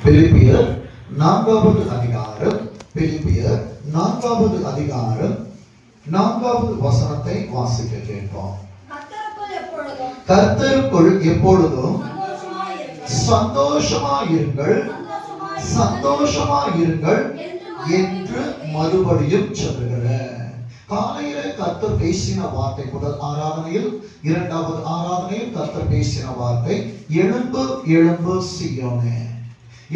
பிலிப்பியர் 4வது அதிகாரம், பிலிப்பியர் 4வது அதிகாரம் 4வது வசனத்தை வாசிக்க கேட்போம். கர்த்தருக்குள் எப்பொழுதும் சந்தோஷமாயிருங்கள் சந்தோஷமாயிருங்கள் என்று மறுபடியும் சொல்லுகிற காலையில கர்த்தர் பேசின வார்த்தை, முதல் ஆராதனையில் 2வது ஆராதனையில் கர்த்தர் பேசின வார்த்தை, எழும்பு எழும்பு சீயோனே.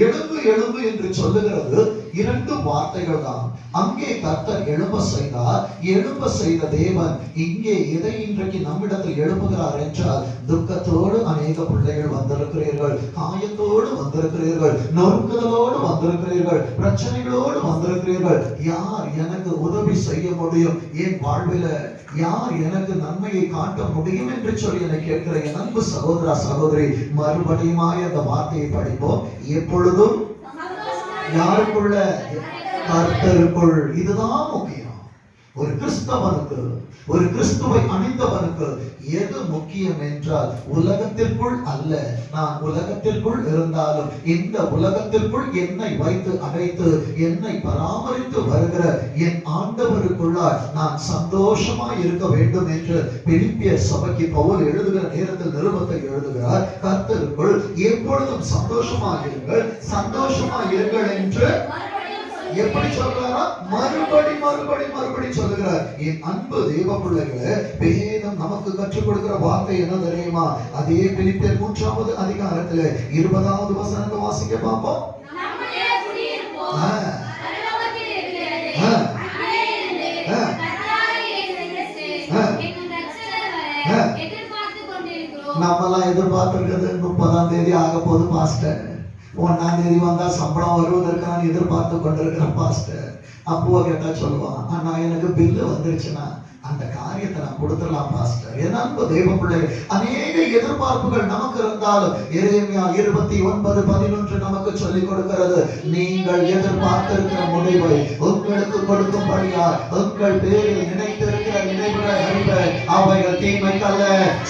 எழும்பு எழும்பு என்று சொல்லுகிறது 2 வார்த்தைகள் தான். அங்கே கர்த்தர் எழும்ப செய்தார். எழும்ப செய்த தேவன் இங்கே எதை இன்றைக்கு நம்மிடத்தில் எழுப்புகிறார் என்றால், துக்கத்தோடு அநேக பிள்ளைகள் வந்திருக்கிறீர்கள், காயத்தோடு வந்திருக்கிறீர்கள், நொறுக்குதலோடு வந்திருக்கிறீர்கள், பிரச்சனைகளோடு வந்திருக்கிறீர்கள். யார் எனக்கு உதவி செய்ய முடியும்? என் வாழ்வில் யார் எனக்கு நன்மையை காட்ட முடியும் என்று சொல்லி என்னை கேட்கிற என் அன்பு சகோதரா சகோதரி, மறுபடியுமாய் அந்த வார்த்தையை படிப்போம். எப்பொழுதும் யாருக்குள்ள? கர்த்தருக்குள். இதுதான் முக்கியம். ஒரு கிறிஸ்தவனுக்கு, ஒரு கிறிஸ்துவை அணிந்தவனுக்கு எது முக்கியம் என்றால், உலகத்திற்குள் அல்ல. நான் உலகத்திற்குள் இருந்தாலும் இந்த உலகத்திற்குள் என்னை வைத்து அடைத்து என்னை பராமரித்து வருகிற என் ஆண்டவருக்குள்ளால் நான் சந்தோஷமா இருக்க வேண்டும் என்று பிலிப்பியர் சபைக்கு பவுல் எழுதுகிற நேரத்தில் நிருபத்தை எழுதுகிறார். கர்த்தருக்குள் எப்பொழுதும் சந்தோஷமா இருங்கள், சந்தோஷமா இருங்கள் என்று எப்படி சொல்றாரா? மறுபடி சொல்லுகிறார். என் அன்பு தேவ பிள்ளைகளே, வேதம் நமக்கு கற்றுக் கொடுக்கிற வார்த்தை என்ன தெரியுமா? அதே பிலிப்பியர் 3வது அதிகாரத்துல 20வது வசனத்தை வாசிக்க பார்ப்போம். நம்மெல்லாம் எதிர்பார்த்திருக்கிறது 30ஆம் தேதி ஆக போது பாஸ்டர், 1ஆம் தேதி வந்தா சம்பளம் வருவதற்கு நான் எதிர்பார்த்து கொண்டிருக்கிறேன் பாஸ்டர். அப்போ கேட்டா சொல்லுவான், ஆனா எனக்கு பில்லு வந்துருச்சுன்னா அந்த காரியத்தை நான் கொடுத்துடலாம் பாஸ்டர். என் அன்பு தெய்வ பிள்ளைகள், அநேக எதிர்பார்ப்புகள் நமக்கு இருந்தாலும் எரேமியா 29:11 நமக்கு சொல்லிக் கொடுக்கிறது, நீங்கள் எதிர்பார்த்திருக்கிற முடிவை உங்களுக்கு கொடுக்கும்படியா உங்கள் பேரில் நினைத்திருக்கிற நினைவுகளை அறிவை அவைகள் தீமைக்கல்ல.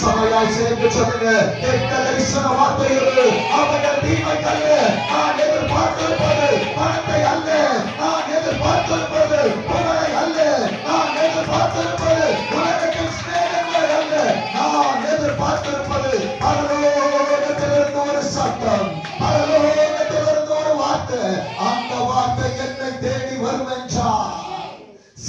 சபையாய் சேர்ந்து சொல்லுங்க, கேட்க தரிசன வார்த்தைகள் அவைகள் தீமைக்கல்ல. நான் எதிர்பார்த்திருப்பது பணத்தை அல்ல, நான் எதிர்பார்த்திருப்பது புகழை அல்ல, நான் எதிர்பார்த்திருப்பது உலகத்தின் ஸ்நேகங்களை அல்ல, நான் எதிர்பார்த்திருப்பது பரலோகத்திலிருந்து ஒரு சத்தம், பரலோகத்திலிருந்து ஒரு வார்த்தை. அந்த வார்த்தை என்னை தேடி வரும் என்றால்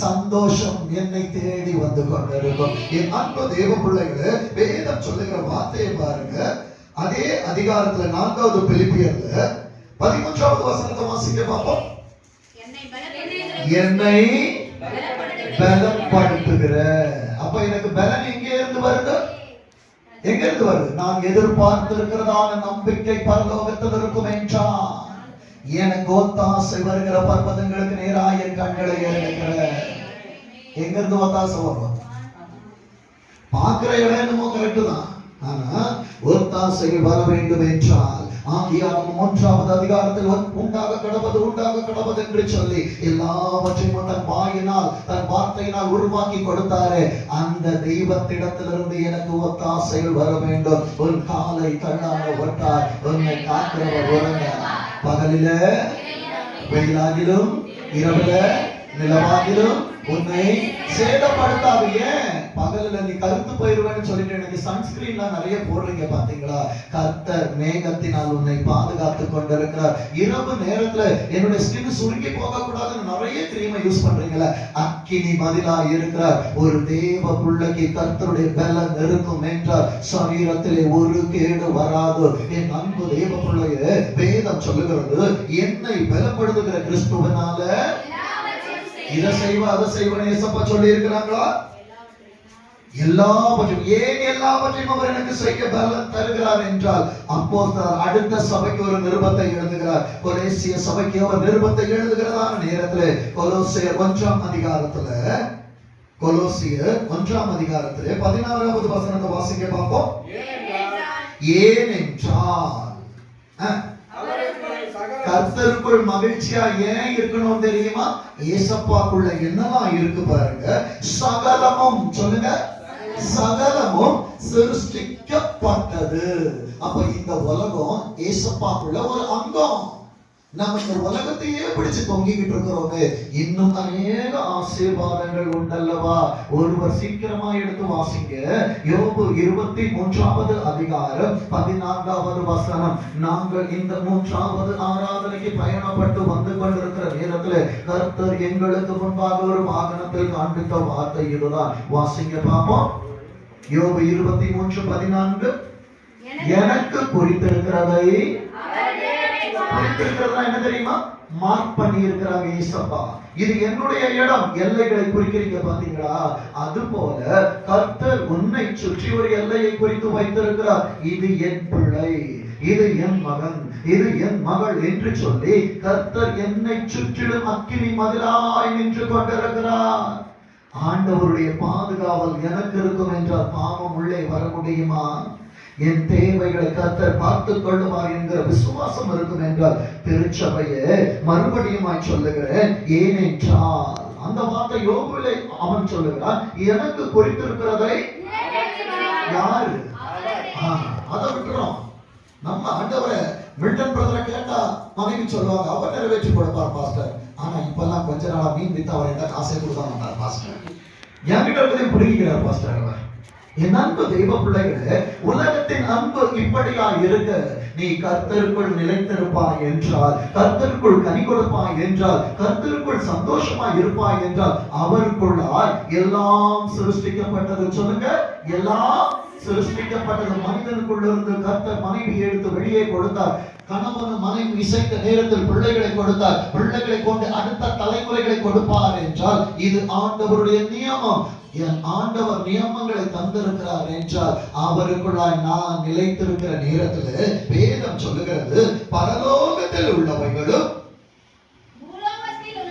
சந்தோஷம் என்னை தேடி வந்து கொண்டிருக்கும். என் அன்பு தேவ பிள்ளைகளே, வேதம் சொல்லுகிற வார்த்தையை பாருங்க. அதே அதிகாரத்துல 4வது பிலிப்பியர்ல 13வது வசனத்தை வாசிக்க பார்ப்போம். என்னை பலப்படுத்துகிற. அப்ப எனக்கு பலன் எங்கே இருந்து வருது? எங்க இருந்து வருது? நான் எதிர்பார்த்திருக்கிறதான நம்பிக்கை பரலோகத்தில் இருக்கும் என்றால் எனக்கு ஒத்தாசை வருகிற பர்வதங்களுக்கு நேராக என் கண்களை ஏறெடுக்கிற. எங்க இருந்து ஒத்தாசை வரும்? பார்க்கிற இடம் என்னமோ கரெக்டு தான், ஆனா ஒத்தாசைகள் வர வேண்டும் என்றால் ஆகியாரும் 1வது அதிகாரத்தில் உண்டாக கடவது என்று சொல்லி எல்லாவற்றையும் தன் வாயினால் தன் வார்த்தையினால் உருவாக்கி கொடுத்தாரே, அந்த தெய்வத்திடத்திலிருந்து எனக்கு ஒத்தாசைகள் வர வேண்டும். உன் காலை தள்ளாக ஒட்டார், உன்னை காக்கிறவர் உறங்க. பகலில வெயிலாகிலும் இரவுல நிலவாகிலும் உன்னை சேதப்படுத்தாது. ஏன்? பகலில் நீ கருத்து போயிருவேன்னு சொல்லிட்டு எனக்கு சன்ஸ்கிரீன்லாம் நிறைய போடுறீங்க பாத்தீங்களா? கர்த்தர் மேகத்தினால் உன்னை பாதுகாத்து கொண்டிருக்கிறார். இரவு நேரத்துல என்னுடைய ஸ்கின் சுருங்கி போக கூடாதுன்னு நிறைய கிரீமை யூஸ் பண்றீங்களா? அக்கினி பதிலா இருக்கிறார். ஒரு தேவ பிள்ளைக்கு கர்த்தருடைய பலன் இருக்கும் என்றால் சரீரத்திலே ஒரு கேடு வராது. என் அன்பு தேவ பிள்ளையே, வேதம் சொல்லுகிறது, என்னை பலப்படுத்துகிற கிறிஸ்துவனால இதை செய்வா அதை செய்வன்னு ஏசப்பா சொல்லி இருக்கிறாங்களா? எல்லாவற்றையும். ஏன் எல்லாவற்றையும் அவர் எனக்கு செய்ய பலன் தருகிறார் என்றால், அப்போ அடுத்த சபைக்கு ஒரு நிருபத்தை எழுதுகிறார். கொலோசிய சபைக்கு அவர் நிருபத்தை எழுதுகிறதான நேரத்தில் கொலோசியர் 1ஆம் அதிகாரத்துல 16வது வசனத்தை வாசிக்க பார்ப்போம். ஏனென்றால் கர்த்தருக்குள் மகிழ்ச்சியா ஏன் இருக்கணும் தெரியுமா? ஏசப்பாக்குள்ள என்னெல்லாம் இருக்கு பாருங்க. சகலமும் சொல்லுங்க, சகலமும் சிருஷ்டிக்கப்பட்டது. அப்ப இந்த உலகம் ஏசப்பாக்குள்ள ஒரு அங்கம். நம்ம இந்த உலகத்தையே பிடிச்சு தொங்கிக்கிட்டு இருக்கிறோமே, இன்னும் அநேக ஆசீர்வாதங்கள் உண்டல்லவா. ஒருவர் சீக்கிரமா எடுத்து வாசிங்க. யோபு 23வது அதிகாரம் 14வது வசனம். நாங்கள் இந்த 3வது ஆராதனைக்கு பயணப்பட்டு வந்து கொண்டிருக்கிற நேரத்தில் கர்த்தர் எங்களுக்கு முன்பாக ஒரு வாகனத்தில் காண்பித்த வார்த்தை இதுதான். வாசிங்க பாப்போம். யோபு 23:14. எனக்கு குறித்திருக்கிறதை, என்ன தெரியுமா, மார்க் பண்ணி இருக்கிறாங்க ஏசப்பா. இது என்னுடைய இடம், எல்லைகளை குறிக்கிறீங்க பாத்தீங்களா? அது போல கர்த்தர் உன்னை சுற்றி ஒரு எல்லையை குறித்து வைத்திருக்கிறார். இது என் பிள்ளை, இது என் மகன், இது என் மகள் என்று சொல்லி கர்த்தர் என்னை சுற்றிலும் அக்கினி மதிலாய் நின்று கொண்டிருக்கிறார். ஆண்டவருடைய பாதுகாவல் எனக்கு இருக்கும் என்றால் பாவம் உள்ளே வர முடியுமா? என் தேவைகளை கர்த்தர் பார்த்துக் கொள்ளுவார் என்கிற விசுவாசம் இருக்கும் என்றால் திருச்சபையை மறுபடியும் சொல்லுகிறேன். ஏனென்றால் அந்த வார்த்தை யோபுவிலே அவன் சொல்லுகிறான், எனக்கு குறித்திருக்கிறதை யாரு? அதை விட்டுறோம். நம்ம ஆண்டவரை மில்டன் பிரதரை கேட்டா மனைவி சொல்லுவாங்க, அவர் நிறைவேற்றி கொடுப்பார் பாஸ்டர். ஆனா இப்பெல்லாம் கொஞ்ச நாளா மீன் வித்து அவர் எந்த காசை கொடுக்க மாட்டார் பாஸ்டர். என்கிட்ட இருப்பதையும் பிடிக்கிறார் பாஸ்டர் அவர். என் அன்பு தெய்வ பிள்ளைகளே, உலகத்தின் அன்பு இப்படியா இருக்க, நீ கர்த்தருக்குள் நிலைத்திருப்பாய் என்றால், கர்த்தருக்குள் கனி கொடுப்பாய் என்றால், கர்த்தருக்குள் சந்தோஷமா இருப்பாய் என்றால், அவருக்குள்ளாய் எல்லாம் சிருஷ்டிக்கப்பட்டது. சொல்லுங்க, எல்லாம் சிருஷ்டிக்கப்பட்டது. மனிதனுக்குள்ள இருந்து கர்த்தர் மனைவி எடுத்து வெளியே கொடுத்தார். கணவன் மனைவி இசைத்த நேரத்தில் பிள்ளைகளை கொடுத்தார். பிள்ளைகளை கொண்டு அடுத்த தலைமுறைகளை கொடுப்பார் என்றால் இது ஆண்டவருடைய நியமம். என் ஆண்டவர் நியமங்களை தந்திருக்கிறார் என்றால் அவருக்குள்ளாய் நான் நிலைத்திருக்கிற நேரத்தில் வேதம் சொல்லுகிறது, பரலோகத்தில் உள்ளவைகளும்,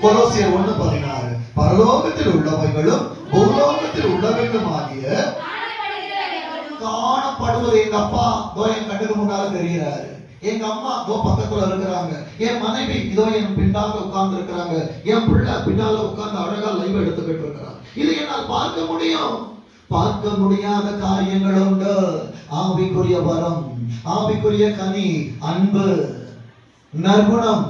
கொலோசியர் 1:16, பரலோகத்தில் உள்ளவைகளும் பூலோகத்தில் உள்ளவைகளும் ஆகிய காணப்படுவது. எங்க அப்பா என் கண்ணுக்கு முன்னால தெரிகிறாரு, எங்க அம்மா பக்கத்துல இருக்கிறாங்க, என் மனைவி இதோ என் பின்னால உட்கார்ந்து இருக்கிறாங்க, என் பிள்ளை பின்னால உட்கார்ந்து அழகா லைவ் எடுத்துக்கிட்டு இருக்கிறாங்க. இது என்னால் பார்க்க முடியும். பார்க்க முடியாத காரியங்கள் உண்டு. ஆவிக்குரிய வரம், ஆவிக்குரிய கனி, அன்பு, நற்குணம்,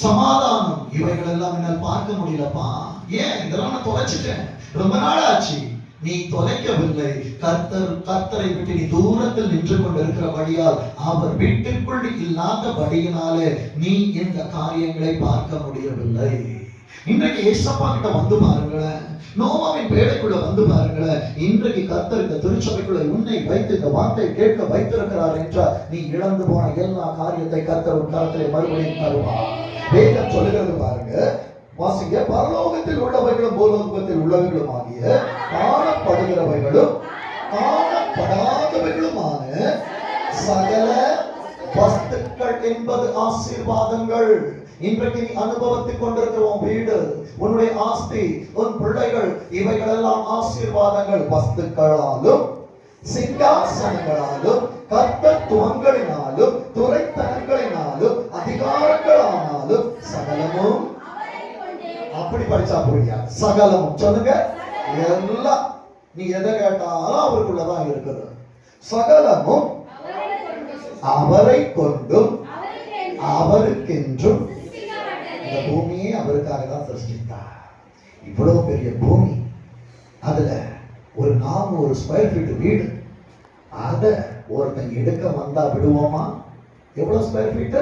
சமாதானம், இவைகள் எல்லாம் என்னால் பார்க்க முடியலப்பா. ஏன்? இதெல்லாம் நான் தொலைச்சிட்டேன், ரொம்ப நாள் ஆச்சு. நீ தொலைக்கவில்லை. கர்த்தரை விட்டு நீ தூரத்தில் நின்று கொண்டிருக்கிறபடியால், அவர் வீட்டுக்குள் இல்லாதபடியினாலே நீ இந்த காரியங்களை பார்க்க முடியவில்லை. இன்றைக்கு ஏசப்பா கிட்ட வந்து பாருங்களேன், நோவாவின் பேழைக்குள்ள வந்து பாருங்களேன். இன்றைக்கு கர்த்தர் இந்த திருச்சபைக்குள்ள உன்னை வைத்து இந்த வார்த்தை கேட்க வைத்திருக்கிறார் என்றால் நீ இழந்து போன எல்லா காரியத்தை கர்த்தர் உன் கரத்திலே மறுபடியும் தருவார். வேதம் சொல்லுகிறது பாருங்க, வாசிங்க. பரலோகத்தில் உள்ளவைகளும் பூலோகத்தில் உள்ளவைகளும் ஆகிய காணப்படுகிறவைகளும் காணப்படாதவைகளுமான சகல வஸ்துக்கள் என்பது ஆசீர்வாதங்கள். இன்றைக்கு நீ அனுபவத்துக் கொண்டிருக்கிற உன் வீடு, உன்னுடைய ஆஸ்தி, உன் பிள்ளைகள், இவைகள் எல்லாம் ஆசீர்வாதங்கள். வஸ்துக்களாலும், சிங்காசனங்களாலும், கர்த்தத்துவங்களினாலும், துரைத்தனங்களினாலும், அதிகாரங்களானாலும் சகலமும். அப்படி படிச்சா புரியா? சகலமும் சொல்லுங்க. எல்லாம் நீ எதை கேட்டாலும் அவருக்குள்ளதான் இருக்குது. சகலமும் அவரை கொண்டும் அவருக்கென்றும். இந்த பூமியை அவருக்காக தான் சிருஷ்டித்தார். இவ்வளவு பெரிய பூமி, அதுல ஒரு 400 ஸ்கொயர் ஃபீட் வீடு, அதை ஒருத்தன் எடுக்க வந்தா விடுவோமா? எவ்வளவு ஸ்கொயர் ஃபீட்?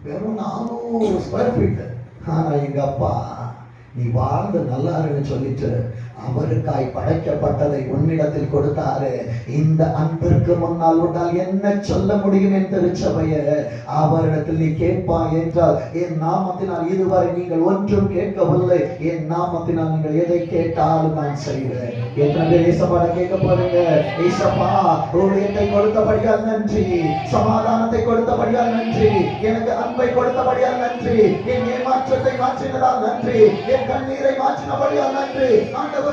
வெறும் 400 ஸ்கொயர் ஃபீட். ஆனா எங்க அப்பா நீ வாழ்ந்து நல்லா இருக்குன்னு சொல்லிட்டு அவருக்காய் படைக்கப்பட்டதை உன்னிடத்தில் கொடுத்தாரு. இந்த அன்பிற்கு முன்னால் உன்னால் என்ன சொல்ல முடியும் என் திருச்சபைய? அவரிடத்தில் நீ கேட்பாய் என்றால், என் நாமத்தினால் இதுவரை நீங்கள் ஒன்றும் கேட்கவில்லை, என் நாமத்தினால் நீங்கள் எதை கேட்டாலும் நான் செய்வேன். எத்தனை ஏசப்பாட கேட்க போறீங்க? ஏசப்பா ஊழியத்தை கொடுத்தபடியால் நன்றி, சமாதானத்தை கொடுத்தபடியால் நன்றி, எனக்கு அன்பை கொடுத்தபடியால் நன்றி, என் ஏமாற்றத்தை மாற்றினதால் நன்றி, என் கண்ணீரை மாற்றினபடியால் நன்றி. ஆண்டவரே,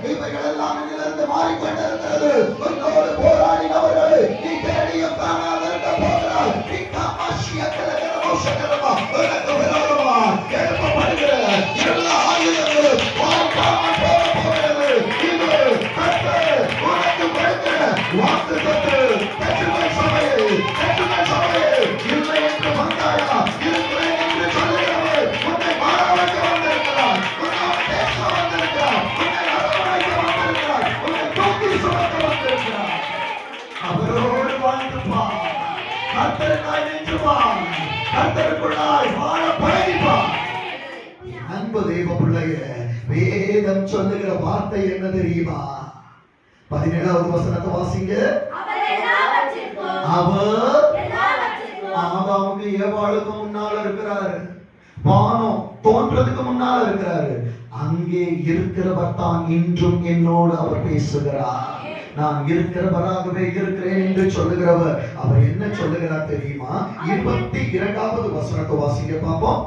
இவைகள் எல்லாம் இதிலிருந்து மாறிக்கொண்டிருக்கிறது. உன்னோடு போராடினவர்கள் நீ தேடியும் காணாத இருக்க போகிறார். நீ காமாட்சியத்தில் மோசகரமா உனக்கு விரோதமா எழுப்பப்படுகிற எல்லா ஆயுதங்களும் வாய்க்காமல் போக போகிறது. இது கர்த்தர் உனக்கு கொடுக்கிற வாக்குத்தத்தம். பெற்றுமை சபையே, பெற்றுமை சபையே, இல்லை என்று வந்தாயா? கர்த்தருக்குள்ளாய் வாழ பழகிப்பார். அன்பு தேவ பிள்ளையே, வேதம் சொல்லுகிற வார்த்தை என்ன தெரியுமா? 17வது வசனத்தை வாசிங்க. அவர் ஆதாமுக்கு ஏவாளுக்கு முன்னால இருக்கிறாரு, வானம் தோன்றதுக்கு முன்னால இருக்கிறாரு. அங்கே இருக்கிறவர் தான் இன்றும் என்னோடு அவர் பேசுகிறார். நான் இருக்கிறவராகவே இருக்கிறேன் என்று சொல்லுகிறவர். அவர் என்ன சொல்லுகிறார் தெரியுமா? 22வது வசனத்தை வாசிங்க பாப்போம்.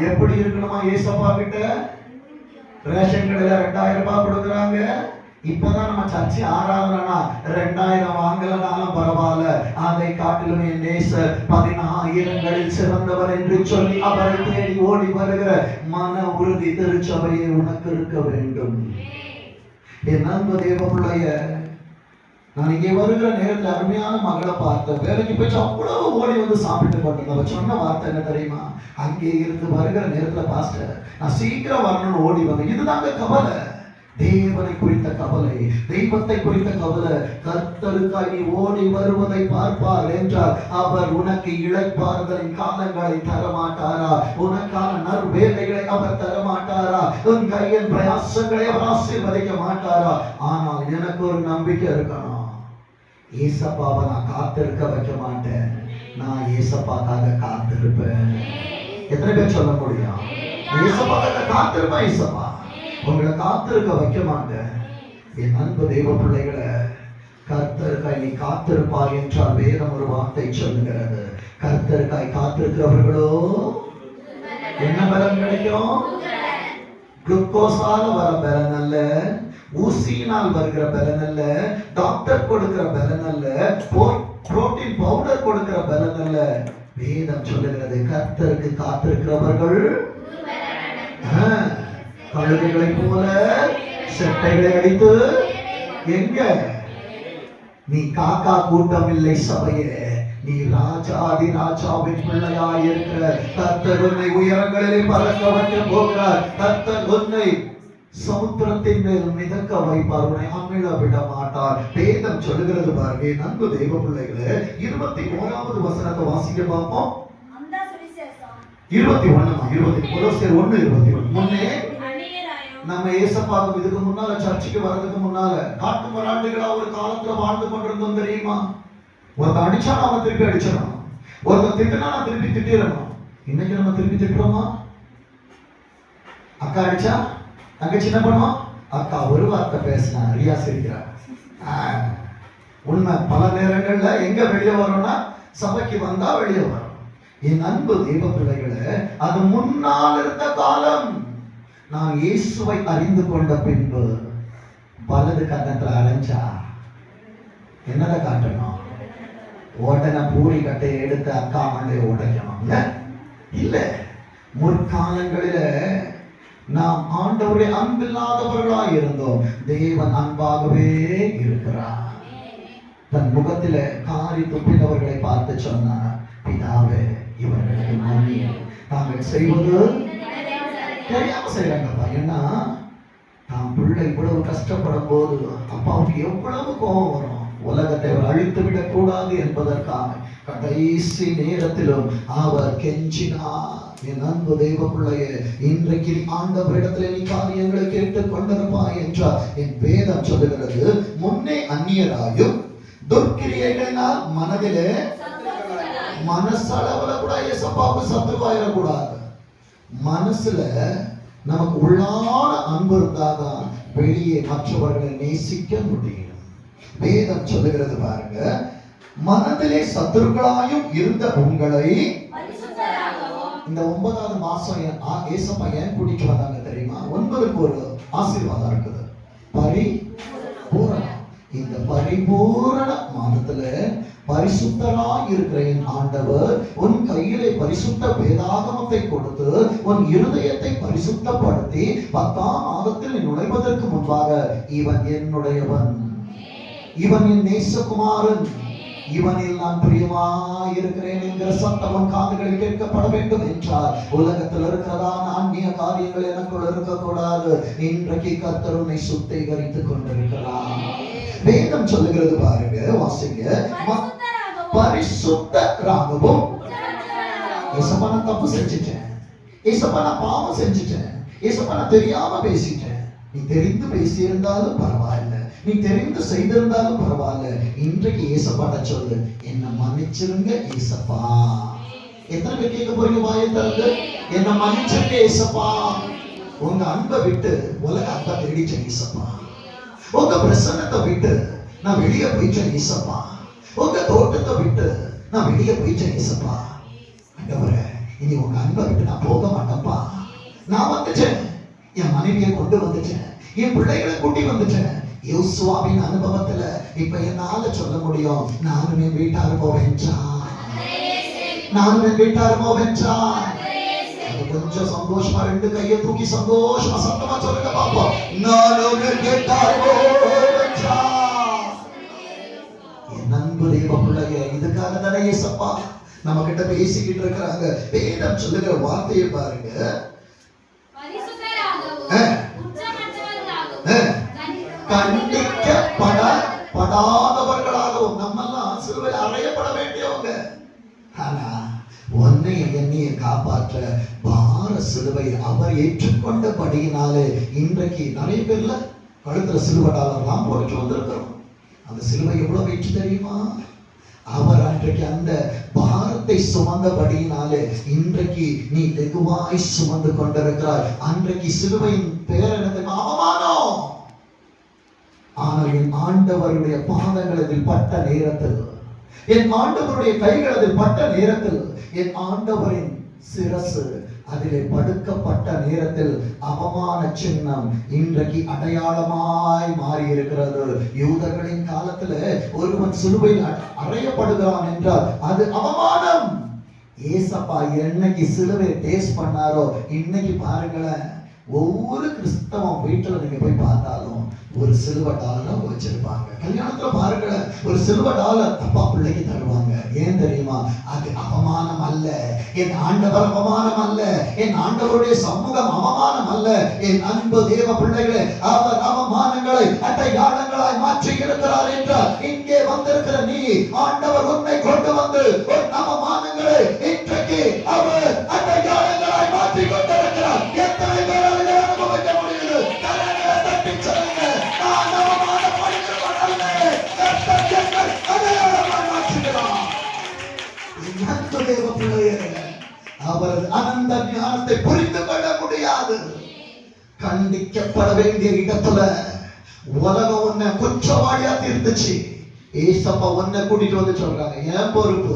எப்படி இருக்கணுமா? ஏசப்பா கிட்ட ரேஷன் கடையில 2000 ரூபாய் கொடுக்குறாங்க. இப்பதான் நம்ம சர்ச்சை ஆராதனா 2000 வாங்கலனாலும் பரவாயில்ல, அதை காட்டிலும் என் நேசர் 10,000களில் சிறந்தவர் என்று சொல்லி அவரை தேடி ஓடி வருகிற மன உறுதி திருச்சபையை உனக்கு இருக்க வேண்டும். என் அன்பு தேவ பிள்ளைய, நான் இங்கே வருகிற நேரத்தில் அருமையான மகளை பார்த்தேன். வேலைக்கு போயிட்டு அவ்வளவு ஓடி வந்து சாப்பிட்டு போட்டு சொன்ன வார்த்தை என்ன தெரியுமா? அங்கே இருந்து வருகிற நேரத்தில் பாஸ்டர் நான் சீக்கிரம் வரணும்னு ஓடி வந்தேன். இதுதாங்க கவலை. தேவனை குறித்த கவலை, தெய்வத்தை குறித்த கவலை. கர்த்தருக்காய் நீ ஓடி வருவதை பார்ப்பார் என்றால் அவர் உனக்கு இளைப்பாறுதலின் காலங்களை தரமாட்டாரா? உனக்கான நற்வேலைகளை அவர் தரமாட்டாரா? உன் கையின் பிரயாசங்களை அவர் ஆசீர்வதிக்க மாட்டாரா? ஆனால் எனக்கு ஒரு நம்பிக்கை இருக்கணும். ஏசப்பாவை நான் காத்திருக்க வைக்க மாட்டேன், நான் ஏசப்பாக்காக காத்திருப்பேன். எத்தனை பேர் சொல்ல முடியும்? ஏசப்பாக்காக காத்திருப்பேன். ஏசப்பா உங்களை காத்திருக்க வைக்க மாட்டேன். என் அன்பு தெய்வ பிள்ளைகளை, கர்த்தருக்காய் நீ காத்திருப்பாய் என்றால் வேதம் ஒரு வார்த்தை சொல்லுகிறது. கர்த்தருக்காய் காத்திருக்கிறவர்களோ என்ன பலன் கிடைக்கும்? குளுக்கோஸால வர பலன் அல்ல, ஊசியினால் வருகிற பலன் அல்ல, டாக்டர் கொடுக்கிற பலன் அல்ல, புரோட்டீன் பவுடர் கொடுக்கிற பலன் அல்ல. வேதம் சொல்லுகிறது கர்த்தருக்கு காத்திருக்கிறவர்கள் கழுகுகளை போல செட்டைகளை அடித்து எங்க நீ காக்கா கூட்டம் இல்லை சபையே, நீ ராஜாதி ராஜாவின் பிள்ளையாய் இருக்கிற கர்த்தர் உன்னை உயரங்களிலே பறக்க வைக்க போகிறார். கர்த்தர் உன்னை சமுத்திரத்தின் மேல் மிதக்க வைப்பார், உன்னை அமிழ விட மாட்டார். வேதம் சொல்லுகிறது பாருங்க. நன்பு தெய்வ பிள்ளைகளே, 21வது வசனத்தை வாசிக்க பார்ப்போம். 21 முன்னே நம்ம ஏசப்பாவுக்கு இதுக்கு முன்னால சர்ச்சுக்கு வர்றதுக்கு முன்னால காட்டு மராண்டிகளா ஒரு காலத்துல வாழ்ந்து கொண்டிருந்தோம் தெரியுமா? ஒருத்தன் அடிச்சா நாம திருப்பி அடிச்சிடணும், ஒருத்தன் திட்டினா நான் திருப்பி திட்டிடணும். இன்னைக்கு நம்ம திருப்பி திட்டுறோமா? அக்கா அடிச்சா தங்கச்சி என்ன பண்ணுவோம்? அக்கா ஒரு வார்த்தை பேசினா ரியா சிரிக்கிறார். உண்மை. பல நேரங்கள்ல எங்க வெளியே வரோம்னா சபைக்கு வந்தா வெளியே வரும். என் அன்பு தெய்வ பிள்ளைகளே, அது முன்னால் இருந்த காலம். நான் இயேசுவை அறிந்து கொண்ட பின்பு வலது கன்னத்துல அரைஞ்சா என்னதை காட்டணும்? உடனே பூரி கட்டையை எடுத்து அக்கா மண்டையை உடைக்கணும் இல்ல. முற்காலங்களில நாம் ஆண்டவருடைய அன்பில்லாதவர்களாய் இருந்தோம். தேவன் அன்பாகவே இருக்கிறார். தன் முகத்தில காரி துப்பினவர்களை பார்த்து சொன்னார், பிதாவே இவர்களுக்கு மன்னியும், தாங்கள் செய்வது தெரியாம செய்யறாங்கப்பா. ஏன்னா தான் பிள்ளை இவ்வளவு கஷ்டப்படும் போது அப்பாவுக்கு எவ்வளவு கோபம் வரும். உலகத்தை அவர் அழித்து விடக் கூடாது என்பதற்காக கடைசி நேரத்திலும் அவர் கெஞ்சினார். என் அன்பு தெய்வ பிள்ளையே, இன்றைக்கு ஆண்டவரிடத்தில் நீ காரியங்களை கேட்டுக் கொண்டிருப்பாய் என்றார் என் வேதம் சொல்லுகிறது. முன்னே அந்நியராயும் துர்க்கிரியைகளினால் மனதிலே மனசளவுல கூட ஏசப்பாவுக்கு சத்துருவாயிடக்கூடாது. மனசுல நமக்கு உள்ளான அன்பு இருந்தாதான் வெளியே மற்றவர்களை நேசிக்க முடியும். வேதம் சொல்லுகிறது பாருங்க, மனதிலே சத்துருக்களாயும் இருந்த உங்களை இந்த 9வது மாசம் ஏசப்பா ஏன் கூட்டிட்டு வந்தாங்க தெரியுமா? 9க்கு ஒரு ஆசீர்வாதம் இருக்குது, பரிபூரணம். இந்த பரிபூரண மாதத்துல பரிசுத்தராய் இருக்கிற என் ஆண்டவர் உன் கையிலே பரிசுத்த வேதாகமத்தை கொடுத்து உன் இருதயத்தை பரிசுத்தப்படுத்தி 10ஆம் மாதத்தில் நீ நுழைவதற்கு முன்பாக இவன் என்னுடையவன், இவன் என் நேசகுமாரன், இவனில் நான் பிரியமாயிருக்கிறேன் என்கிற சத்தம் உன் காதுகளில் கேட்கப்பட வேண்டும் என்றார். உலகத்தில் இருக்கிறதான ஆன்மீக காரியங்கள் எனக்குள் இருக்கக்கூடாது. இன்றைக்கு கர்த்தர் உன்னை சுத்திகரித்துக் கொண்டிருக்கிறார். வேதம் சொல்லுகிறது பாருங்க, வாசிங்க. பரிசுத்தராகவும், ஏசப்பா நான் தப்பு செஞ்சுட்டேன், ஏசப்பா நான் பாவம் செஞ்சுட்டேன், ஏசப்பா நான் தெரியாம பேசிட்டேன். நீ தெரிந்து பேசியிருந்தாலும் பரவாயில்ல, நீ தெரிந்து செய்திருந்தாலும் பரவாயில்ல, இன்றைக்கு ஏசப்பாட்ட சொல்லு, என்ன மன்னிச்சிருங்க ஏசப்பா. எத்தனை பேர் கேட்க போறீங்க? வாயை திறந்து என்ன மன்னிச்சிருங்க ஏசப்பா. உங்க அன்பை விட்டு உலக அன்பை தேடிச்சேன் ஏசப்பா. உங்க பிரசன்னத்தை விட்டு நான் வெளியே போயிட்டேன் ஏசப்பா. உங்க தோட்டத்தை விட்டு நான் வெளியே போயிட்டேன் ஏசப்பா. ஆண்டவரே, இனி உங்க அன்பை விட்டு நான் போக மாட்டேன்ப்பா. நான் வந்துட்டேன், என் மனைவியை கொண்டு வந்துட்டேன், என் பிள்ளைகளை கூட்டி வந்துட்டேன். யோசுவாவின் அனுபவத்துல இப்ப என்னால சொல்ல முடியும், நானும் என் வீட்டாருமோ வென்றான், நானும் என் வீட்டாருமோ வென்றான். கொஞ்சம் சந்தோஷமா ரெண்டு கையை தூக்கி சந்தோஷமா சத்தமா சொல்லுங்க பாப்போம், நானும் என் வீட்டாருமோ வென்றான். என் அன்பு தேவ பிள்ளைய, இதுக்காக தானே ஏசப்பா நம்ம கிட்ட பேசிக்கிட்டு இருக்கிறாங்க. வேதம் சொல்லுகிற வார்த்தையை பாருங்க, கண்டிக்கப்படாதவர்களாகவும். நம்மெல்லாம் சிலுவையில் அறையப்பட வேண்டியவங்க. ஆனா உன்னை என்னைய காப்பாற்ற பார சிலுவை அவர் ஏற்றுக்கொண்டபடியினாலே இன்றைக்கு நிறைய பேர்ல கழுத்துல சிலுவடாலாம் போட்டு வந்திருக்கிறோம். அந்த சிலுவை எவ்வளவு வெற்றி தெரியுமா? அவர் அன்றைக்கு அந்த பாரத்தை சுமந்தபடியினாலே இன்றைக்கு நீ வெகுவாய் சுமந்து கொண்டிருக்கிறாய். அன்றைக்கு சிலுவையின் பேர் எனக்கு அவமானம். ஆனால் என் ஆண்டவருடைய பாதங்கள் அதில் பட்ட நேரத்தில், என் ஆண்டவருடைய கைகள் அதில் பட்ட நேரத்தில், என் ஆண்டவரின் சிரசு அதிலே படுக்கப்பட்ட நேரத்தில் அவமான சின்னம் இன்றைக்கு அடையாளமாய் மாறி இருக்கிறது. யூதர்களின் காலத்துல ஒருவன் சிலுவையில் அறையப்படுகிறான் என்றால் அது அவமானம். ஏசப்பா என்னைக்கு சிலுவை டேஸ்ட் பண்ணாரோ, இன்னைக்கு பாருங்களேன், ஒவ்வொரு கிறிஸ்தவம் வீட்டுல நீங்க போய் பார்த்தாலும் ஒரு சில்வர் டாலர் வச்சிருப்பாங்க. கல்யாணத்துல பாருங்களேன், ஒரு சில்வர் டாலர் அப்பா பிள்ளைக்கு தருவாங்க. ஏன் தெரியுமா? அது அவமானம் அல்ல, என் ஆண்டவர் அவமானம் அல்ல, என் ஆண்டவருடைய சமூகம் அவமானம் அல்ல. என் அன்பு தேவ பிள்ளைகளே, அவர் அவமானங்களை அடையாளங்களாய் மாற்றி இருக்கிறார் என்றால் இங்கே வந்திருக்கிற நீ, ஆண்டவர் உன்னை கொண்டு வந்து அவமானங்களை இன்றைக்கு அவர் அடையாளங்களாய் மாற்றி கொண்டிருக்கிறார். எத்தனை பேர் அதை அனுபவிக்க முடியுது? கரங்களை தட்டி சொல்லுங்க, நான் அவமானப்படுகிறவன் அல்ல, கர்த்தர் அடையாளமாய் மாற்றுகிறார். அவரது அனந்த ஞானத்தை புரிந்து கொள்ள முடியாது. கண்டிக்கப்பட வேண்டிய இடத்துல உலகம் உன்னை குற்றவாளியா தீர்த்துச்சு. ஏசப்பா உன்னை கூட்டிட்டு வந்து சொல்றாங்க, என் பொறுப்பு,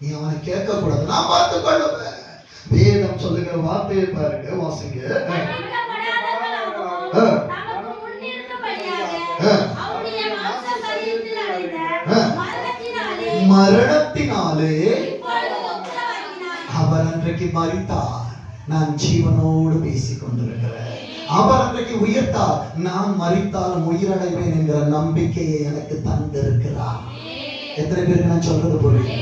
நீ அவனை கேட்க கூடாது, நான் பார்த்துக் கொள்ளுவேன். வேதம் சொல்லுகிற வார்த்தையை பாருங்க, வாசிங்க. மரணத்தினாலே அவர் அன்றைக்கு மரித்தார், நான் ஜீவனோடு பேசிக் கொண்டிருக்கிறேன். அவர் அன்றைக்கு உயிர்த்தார், நான் மரித்தாலும் உயிரடைவேன் என்கிற நம்பிக்கையை எனக்கு தந்திருக்கிறார். எத்தனை பேருக்கு நான் சொல்றது புரியுது?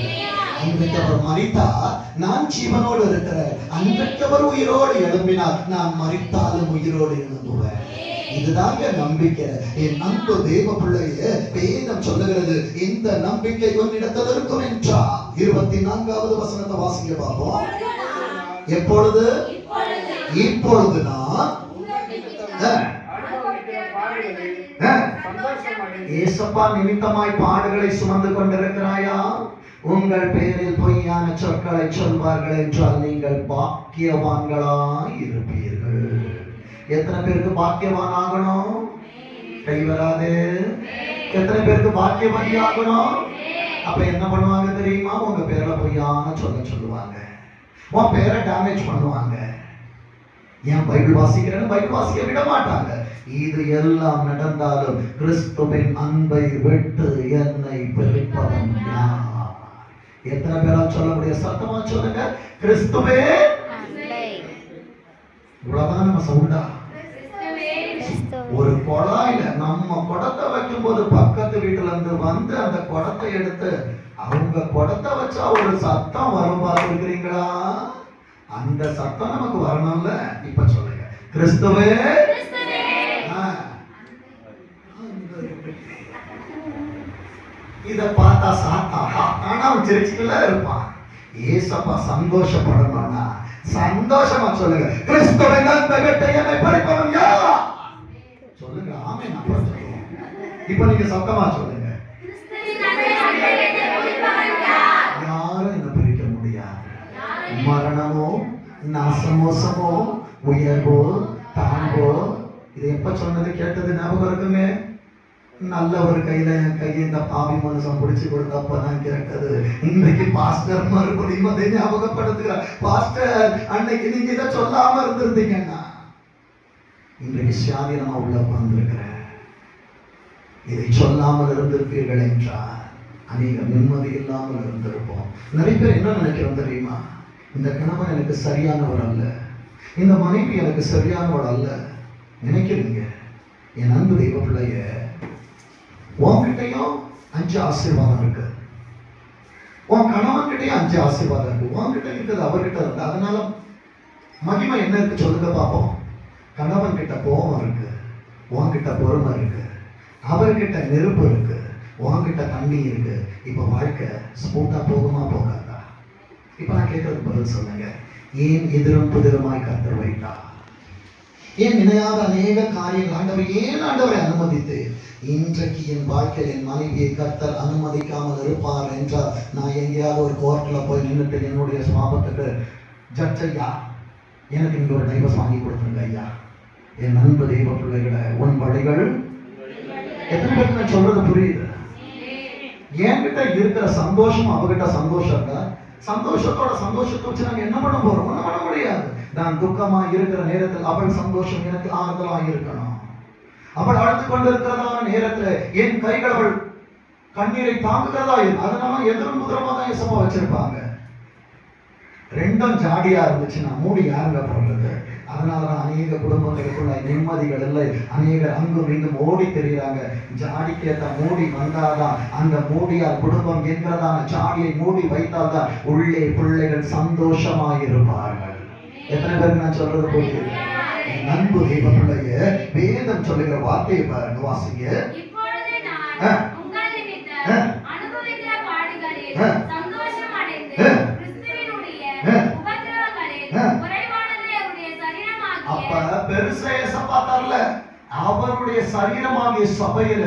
அன்றைக்கு அவர் மரித்தார், நான் ஜீவனோடு இருக்கிறேன். அன்றைக்கு அவர் உயிரோடு எழும்பினார், நான் மரித்தாலும் உயிரோடு எழும்புவேன். இதுதாங்க நம்பிக்கை. என் அன்பு தேவ பிள்ளையே, வேதம் சொல்லுகிறது, இந்த நம்பிக்கை உன்னிடத்தில் இருக்கும் என்றார். 24வது வசனத்தை வாசிக்க பார்ப்போம். எப்பொழுது? இப்பொழுது நான் ஏசப்பா நிமித்தமாய் பாடுகளை சுமந்து கொண்டிருக்கிறாயா? உங்கள் பேரில் பொய்யான சொற்களை சொல்வார்கள் என்றால் நீங்கள் பாக்கியவான்களாய் இருப்பீர்கள். எத்தனை பேருக்கு பாக்கியவான் ஆகணும்? கை வராது. எத்தனை பேருக்கு பாக்கியவதி ஆகணும்? அப்ப என்ன பண்ணுவாங்க தெரியுமா? உங்க பேர்ல பொய்யான சொல்லுவாங்க, உன் பேரை டேமேஜ் பண்ணுவாங்க. ஏன் பைபிள் வாசிக்கிறேன்னு பைபிள் வாசிக்க விட மாட்டாங்க. இது எல்லாம் நடந்தாலும் கிறிஸ்துவின் அன்பை விட்டு என்னை பிரிப்பவன் யார்? எத்தனை பேரால் சொல்ல முடிய? சத்தமா சொல்லுங்க, கிறிஸ்துவே. இவ்வளவுதான் நம்ம சவுண்டா. ஒரு குழாயில நம்ம குடத்தை வைக்கும் போது பக்கத்து வீட்டுல இருந்து வந்து அந்த குடத்தை எடுத்து அவங்க குடத்தை வச்சா ஒரு சத்தம் வரும் பார்த்துருக்கிறீங்களா? அந்த சத்தம் நமக்கு வரணும்ல. இப்ப சொல்லுங்க, கிறிஸ்துவே. இத பார்த்தா சாத்தா ஆனா அவன் சிரிச்சுக்கல இருப்பான். ஏசப்பா சந்தோஷப்படணும்னா சந்தோஷமா சொல்லுங்க, கிறிஸ்துவை நண்பகத்தை என்னை பறிப்பவன் யார்? சொல்லுங்க, ஆமென். அப்புறம் சொல்லுங்க. இப்ப நீங்க சத்தமா சொல்லுங்க, யாரும் என்ன பிரிக்க முடியாது. மரணமோ நாசமோசமோ உயர்வோ தாழ்வோ, இது எப்ப சொன்னது கேட்டது ஞாபகம் இருக்குங்க? நல்ல ஒரு கையில என் கையை இந்த பாவி மனுஷன் பிடிச்சு கொடுத்தப்பதான் கேட்டது. இன்றைக்கு பாஸ்டர் மறுபடியும் அதை ஞாபகப்படுத்துகிறார். பாஸ்டர், அன்னைக்கு நீங்க இதை சொல்லாம இருந்திருந்தீங்கன்னா இன்றைக்கு சுயாதீனமா உள்ள வந்திருக்கிறேன். இதை சொல்லாமல் இருந்திருப்பீர்கள் என்றால் அநேக நிம்மதி இல்லாமல் இருந்திருப்போம். நிறைய பேர் என்ன நினைக்கிறோம் தெரியுமா? இந்த கணவன் எனக்கு சரியானவர் அல்ல, இந்த மனைவி எனக்கு சரியானவள் அல்ல நினைக்கிறீங்க. என் அன்பு தெய்வ பிள்ளைய, உன்கிட்டையும் 5 ஆசீர்வாதம் இருக்கு, உன் கணவன் கிட்டையும் 5 ஆசீர்வாதம் இருக்கு. உன்கிட்ட இருக்குது, அவர்கிட்ட இருக்கு. அதனால மகிமை என்ன இருக்கு சொல்லுங்க பார்ப்போம். கணவன் கிட்ட கோபம் இருக்கு, உன்கிட்ட பொறுமை இருக்கு, அவர்கிட்ட நெருப்பு இருக்கு, உன்கிட்ட தண்ணி இருக்கு. இப்ப வாழ்க்கை ஸ்மூத்தா போகுமா போகாதா? இப்ப நான் கேட்கறதுக்கு பதில் சொல்லுங்க. ஏன் எதிரும் புதிருமாய் கர்த்தர் வைத்தா? ஏன் இணையாத அநேக காரியங்கள் ஆண்டவர் ஏன் ஆண்டவரை அனுமதித்து இன்றைக்கு என் வாழ்க்கையில் என் மனைவியை கர்த்தர் அனுமதிக்காமல் இருப்பார் என்றால் நான் எங்கேயாவது ஒரு கோர்ட்ல போய் நின்றுட்டு என்னுடைய சுவாபத்துக்கு ஜட்ஜ் ஐயா எனக்கு இங்க ஒரு டைவர்ஸ் வாங்கி கொடுத்துருங்க ஐயா. என் அன்பு தெய்வ பிள்ளைகளை, உன் வழிகள் எத்தனை பேருக்கு நான் சொல்றது புரியுது? என்கிட்ட இருக்கிற சந்தோஷம் அவகிட்ட சந்தோஷம் இருக்கா? சந்தோஷத்தோட சந்தோஷத்தை வச்சு நாங்க என்ன பண்ண போறோம்? ஒன்றும் பண்ண முடியாது. நான் துக்கமா இருக்கிற நேரத்தில் அவள் சந்தோஷம் எனக்கு ஆறுதலா இருக்கணும். அவள் அழுது கொண்டிருக்கிறதான நேரத்தில் என் கைகள் அவள் கண்ணீரை தாங்குகிறதா இருக்கும். அதனால எதிரும் புதிரமா தான் இசப்பா வச்சிருப்பாங்க. ரெண்டும் ஜாடியா இருந்துச்சுன்னா மூடி யாருங்க போடுறது? அதனாலதான் அநேக குடும்பங்களுக்குள்ள நிம்மதிகள் இல்லை. அநேகர் அங்கும் இங்கும் ஓடி தெரிகிறாங்க. ஜாடிக்கு ஏற்ற மூடி வந்தாதான், அந்த மூடியால் குடும்பம் என்கிறதான ஜாடியை மூடி வைத்தால்தான் உள்ளே பிள்ளைகள் சந்தோஷமாயிருப்பார்கள். எத்தனை பேருக்கு நான் சொல்றது போது? அன்பு தெய்வ பிள்ளைய, வேதம் சொல்லுகிற வார்த்தையை பாருங்க, வாசிங்க. அப்ப பெருசா ஏசப்பா தரல, அவருடைய சரீரமாகிய சபையில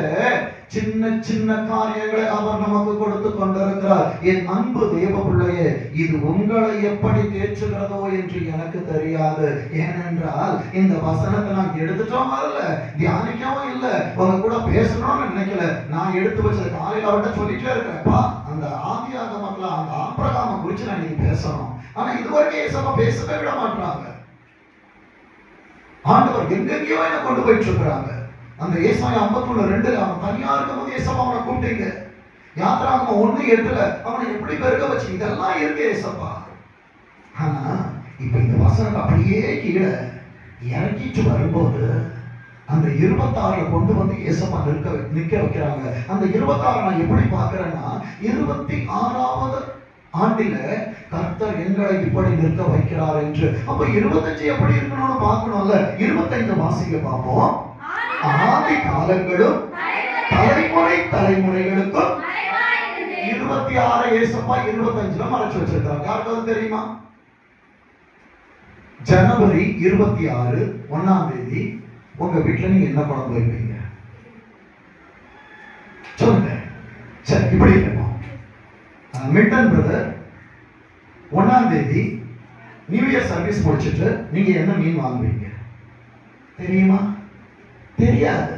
சின்ன சின்ன காரியங்களை அவர் நமக்கு கொடுத்து கொண்டிருக்கிறார். என் அன்பு தேவ பிள்ளையே, இது உங்களை எப்படி தேற்றுகிறதோ என்று எனக்கு தெரியாது. ஏனென்றால் இந்த வசனத்தை நான் எடுத்துட்டோம் இல்ல, தியானிக்கவும் இல்லை, உங்க கூட பேசணும்னு நினைக்கல. நான் எடுத்து வச்ச காலையில அவர்கிட்ட சொல்லிட்டே இருக்கிறேன்ப்பா, அந்த ஆதியாகமத்துல அந்த ஆபிரகாமை குறிச்சு நான் இன்னைக்கு பேசணும். ஆனா இதுவரைக்கும் ஏசப்பா பேசவே விட மாட்டாங்க. ஆண்டவர் எங்கெங்கயோ என்ன கொண்டு போயிட்டு இருக்கிறாங்க. அந்த ஏசாயா 51:2 அவன் தனியா இருக்கும் போது ஏசப்பா அவனை கூப்பிட்டீங்க. யாத்திராகமம் 1:8 அவனை எப்படி பெருக வச்சு, இதெல்லாம் இருக்கு ஏசப்பா. ஆனா இப்ப இந்த வசனம் அப்படியே கீழே இறக்கிட்டு வரும்போது அந்த 26 கொண்டு வந்து ஏசப்பா நிற்க வைக்கிறாங்க. அந்த 26 நான் எப்படி பார்க்கிறேன்னா, 26வது ஆண்டில கர்த்தர் எங்களை இப்படி நிற்க வைக்கிறார் என்று. அப்ப 25 எப்படி இருக்கணும்னு பார்க்கணும்ல. 25 வாசிக்க பார்ப்போம். ஆதி காலங்களும் தலைமுறை தலைமுறைகளுக்கும் 26 ஏசப்பா 25ல மறைச்சு வச்சிருக்காங்க. யாருக்காவது தெரியுமா? ஜனவரி 26 1ஆம் தேதி உங்க வீட்டுல நீங்க என்ன குழம்பு வைப்பீங்க சொல்லுங்க. சரி, இப்படி இருக்கணும். மில்டன் பிரதர் 1ஆம் தேதி நியூ இயர் சர்வீஸ் முடிச்சுட்டு நீங்க என்ன மீன் வாங்குவீங்க தெரியுமா? தெரியாது.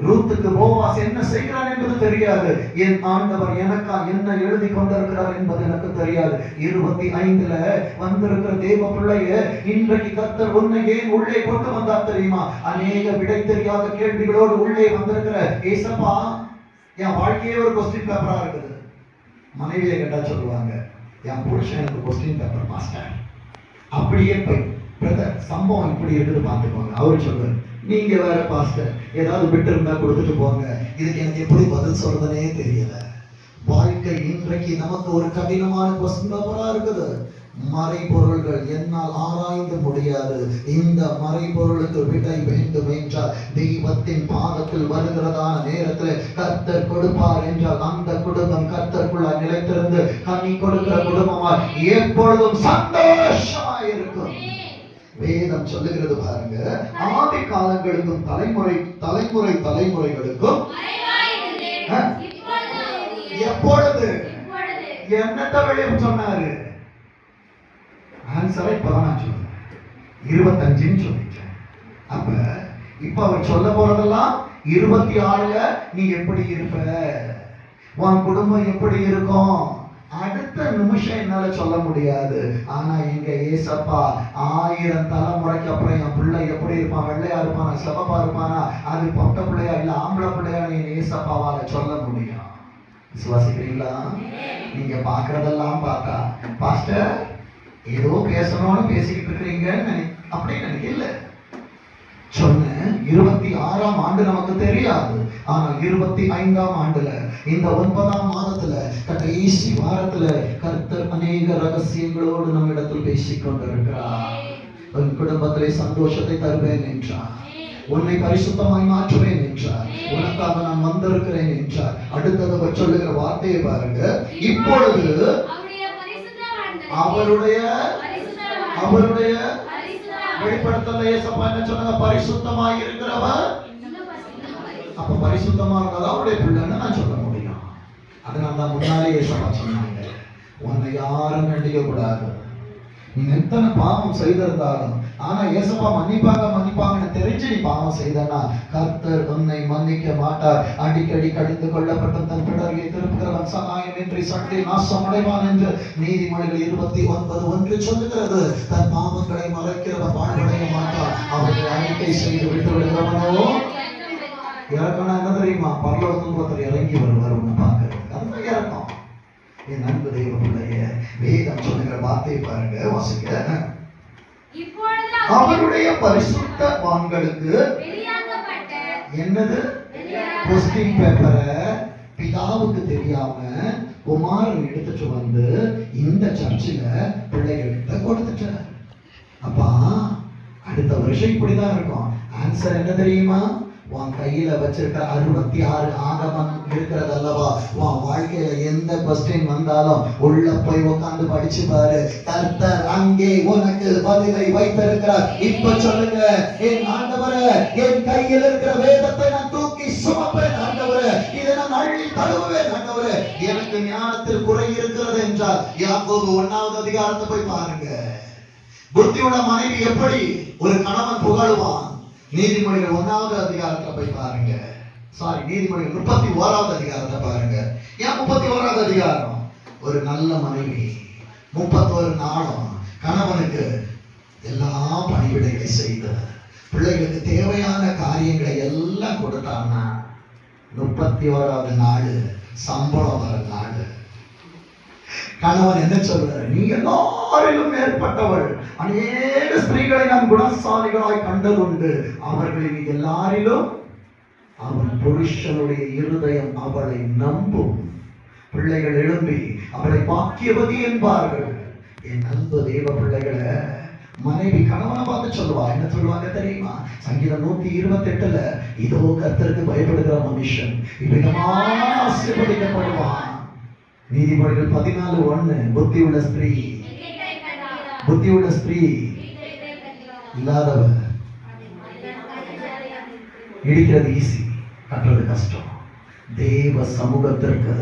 ரூத்துக்கு போவாஸ் என்ன செய்கிறான் என்பது தெரியாது. என் ஆண்டவர் எனக்கா என்ன எழுதி கொண்டிருக்கிறார் என்பது எனக்கு தெரியாது. 25ல வந்திருக்கிற தேவ பிள்ளைய, இன்றைக்கு கர்த்தர் உன்னை ஏன் உள்ளே கொண்டு வந்தார் தெரியுமா? அநேக விடை தெரியாத கேள்விகளோடு உள்ளே வந்திருக்கிற ஏசப்பா, என் வாழ்க்கையே ஒரு கொஸ்டின் பேப்பரா இருக்குது. மனைவியை கேட்டா சொல்லுவாங்க, என் புருஷன் எனக்கு கொஸ்டின் பேப்பர் மாஸ்டர். அப்படியே போய் பிரதர் சம்பவம் இப்படி இருக்குது பார்த்துக்கோங்க. அவர் சொல்லுவார், நீங்க வேற பாஸ்டர் ஏதாவது விட்டு இருந்தா கொடுத்துட்டு போங்க, இதுக்கு எனக்கு எப்படி பதில் சொல்றதுனே தெரியல. வாழ்க்கை இன்றைக்கு நமக்கு ஒரு கடினமான கொஸ்டின் பேப்பரா இருக்குது. மறைபொருள்கள் என்னால் ஆராய்ந்து முடியாது. இந்த மறைபொருளுக்கு விடை வேண்டும் என்றால் தெய்வத்தின் பாதத்தில் வருகிறதான நேரத்தில் கர்த்தர் கொடுப்பார் என்றால் அந்த குடும்பம் கர்த்தருக்குள்ள நிலைத்திருந்து கனி கொடுக்கிற குடும்பமாய் எப்பொழுதும் சந்தோஷமாய் இருக்கும். வேதம் சொல்லுகிறது பாருங்க, ஆதி காலங்களுக்கும் தலைமுறைகளுக்கும் எப்பொழுது என்னத்த வெளியே சொன்னாரு? ஆன்சரை இப்பதான் நான் சொல்றேன், 25 சொல்லிட்டேன். அப்ப இப்ப அவர் சொல்ல போறதெல்லாம் 26ல நீ எப்படி இருப்ப, உன் குடும்பம் எப்படி இருக்கும், அடுத்த நிமிஷம் என்னால சொல்ல முடியாது. ஆனா எங்க ஏசப்பா 1000 தலைமுறைக்கு அப்புறம் என் பிள்ளை எப்படி இருப்பான், வெள்ளையா இருப்பானா சிவப்பா இருப்பானா, அது பொட்ட பிள்ளையா இல்ல ஆம்பளை பிள்ளையா, என் ஏசப்பாவால சொல்ல முடியும். விசுவாசிக்கிறீங்களா? நீங்க பாக்குறதெல்லாம் பார்த்தா பாஸ்டர் ஏதோ பேசணும்னு பேசிக்கிட்டு இருக்கிறீங்கன்னு அப்படின்னு எனக்கு இல்லை. சொன்ன 26ஆம் ஆண்டு நமக்கு தெரியாது. ஆனால் 25ஆம் ஆண்டுல இந்த 9ஆம் மாதத்துல கடைசி வாரத்துல கர்த்தர் அநேக ரகசியங்களோடு நம்ம இடத்தில் பேசிக் கொண்டிருக்கிறார். உன் குடும்பத்திலே சந்தோஷத்தை தருவேன் என்றார், உன்னை பரிசுத்தமாய் மாற்றுவேன் என்றார், உனக்காக நான் வந்திருக்கிறேன் என்றார். அடுத்தது சொல்லுகிற வார்த்தையை பாருங்க, இப்பொழுது அவருடைய வெளிப்படுத்தல ஏசப்பா என்ன சொன்னாங்க? பரிசுத்தமாய் இருக்கிறவர். அப்ப பரிசுத்தமா இருந்தாலும் அவருடைய பிள்ளைன்னு நான் சொல்ல முடியும். அதனால தான் முன்னாலே ஏசப்பா சொன்னாங்க, உன்னை யாரும் கண்டிக்க கூடாது, நீ எத்தனை பாவம் செய்திருந்தாலும். ஆனா ஏசப்பா மன்னிப்பாங்கன்னு தெரிஞ்சு நீ பாவம் செய்தனா கர்த்தர் உன்னை மன்னிக்க மாட்டார். அடிக்கடி கடிந்து கொள்ளப்பட்ட தன் பிடரியை திருப்புகிறவன் சகாயமின்றி சண்டை நாசம் அடைவான் என்று நீதிமொழிகள் 29:1 சொல்லுகிறது. தன் பாவங்களை மறைக்கிறவன் வாழ்வடைய மாட்டார், அவர்களை அறிக்கை செய்து விட்டு விடுகிறவனோ இறக்கணும். என்ன தெரியுமா? பரலோகத்தில் ஒருத்தர் இறங்கி வருவார் பார்க்கிறது, அதுதான் இறக்கம். என் அன்பு தெய்வ பிள்ளைய, வேதம் சொல்லுகிற வார்த்தையை பாருங்க, வாசிக்க. அவருடைய பரிசுத்தவான்களுக்கு என்னது? கொஸ்டின் பேப்பரை பிதாவுக்கு தெரியாம குமாரன் எடுத்துட்டு வந்து இந்த சர்ச்சில் பிள்ளைகள்கிட்ட கொடுத்துட்டார். அப்பா அடுத்த வருஷம் இப்படிதான் இருக்கும். ஆன்சர் என்ன தெரியுமா? உன் கையில வச்சிருக்கிற 66 ஆகமம் இருக்கிறது அல்லவா? உன் வாழ்க்கையில எந்த கொஸ்டின் வந்தாலும் உள்ள போய் உட்கார்ந்து படிச்சு பாரு. கர்த்தர் அங்கே உனக்கு பதிலை வைத்திருக்கிறார். இப்ப சொல்லுங்க, என் ஆண்டவரே, என் கையில் இருக்கிற வேதத்தை நான் தூக்கி சுமப்பேன் ஆண்டவரே, இதை நான் அள்ளி தழுவுவேன் ஆண்டவரே. எனக்கு ஞானத்தில் குறை இருக்கிறது என்றால் யாக்கோபு 1வது அதிகாரத்தை போய் பாருங்க. புத்தியுள்ள மனைவி எப்படி ஒரு கணவன் புகழுவான்? நீதிமொழிகள் 1வது அதிகாரத்தை போய் பாருங்க. நீதிமொழிகள் 31வது அதிகாரத்தை பாருங்க. ஏன் 31வது அதிகாரம்? ஒரு நல்ல மனைவி 31 நாளும் கணவனுக்கு எல்லா பணிவிடைகளை செய்த பிள்ளைகளுக்கு தேவையான காரியங்களை எல்லாம் கொடுத்தான்னா 31வது நாள் சம்பளம் வர நாள் கணவன் என்ன சொல்றாரு? நீ எல்லாரிலும் மேற்பட்டவள், அநேக ஸ்திரீகளை நான் குணசாலிகளாய் கண்டதுண்டு, அவர்களில் எல்லாரிலும் அவன் புருஷனுடைய இருதயம் அவளை நம்பும். பிள்ளைகள் எழும்பி அவளை பாக்கியவதி என்பார்கள். என் அன்பு தேவ பிள்ளைகளை, மனைவி கணவனை பார்த்து சொல்லுவா. என்ன சொல்லுவாங்க தெரியுமா? சங்கீதம் 128ல, இதோ கர்த்தருக்கு பயப்படுகிற மனுஷன் இவ்விதமாக ஆசீர்வதிக்கப்படுவான். நீதிமொழிகள் 14:1, புத்தியுள்ள ஸ்திரீ இல்லாதவர் இடிக்கிறது ஈஸி, கட்டுறது கஷ்டம். தேவ சமூகத்திற்கு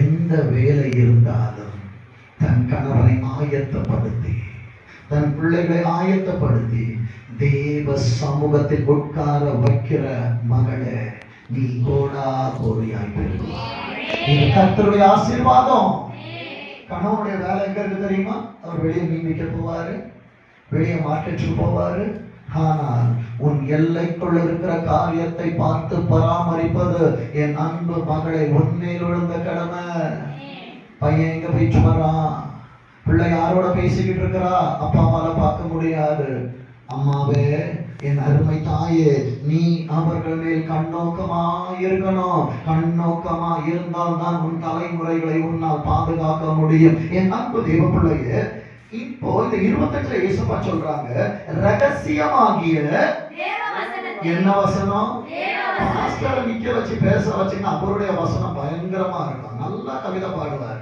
எந்த வேலை இருந்தாலும் தன் கணவனை ஆயத்தப்படுத்தி, தன் பிள்ளைகளை ஆயத்தப்படுத்தி தேவ சமூகத்தில் உட்கார வைக்கிற மகளே, நீ கோடா கோடியாய் பெறுவாய். இது கர்த்தருடைய ஆசீர்வாதம். கணவனுடைய வேலை எங்க இருக்கு தெரியுமா? அவர் வெளியே மீன் விற்க போவாரு, வெளியே மார்க்கெட்டுக்கு போவாரு. ஆனால் உன் எல்லைக்குள்ள இருக்கிற காரியத்தை பார்த்து பராமரிப்பது என் அன்பு மகளை உன்மேல் விழுந்த கடமை. பையன் எங்க போயிட்டு வரான், பிள்ளை யாரோட பேசிக்கிட்டு இருக்கிறா, அப்பா அம்மால பார்க்க முடியாது. அம்மாவே, என் அருமை தாயே, நீ அவர்கள் மேல் கண்ணோக்கமா இருக்கணும். கண்ணோக்கமா இருந்தால் தான் உன் தலைமுறைகளை உன்னால் பாதுகாக்க முடியும். என் அன்பு தேவ பிள்ளையே, இப்போ இந்த 28 ஏசப்பா சொல்றாங்க, ரகசியமாகிய என்ன வசனம்? பாஸ்டரை நிக்க வச்சு பேச வச்சுன்னா அவருடைய வசனம் பயங்கரமா இருக்கும். நல்லா கவிதை பாடுவார்.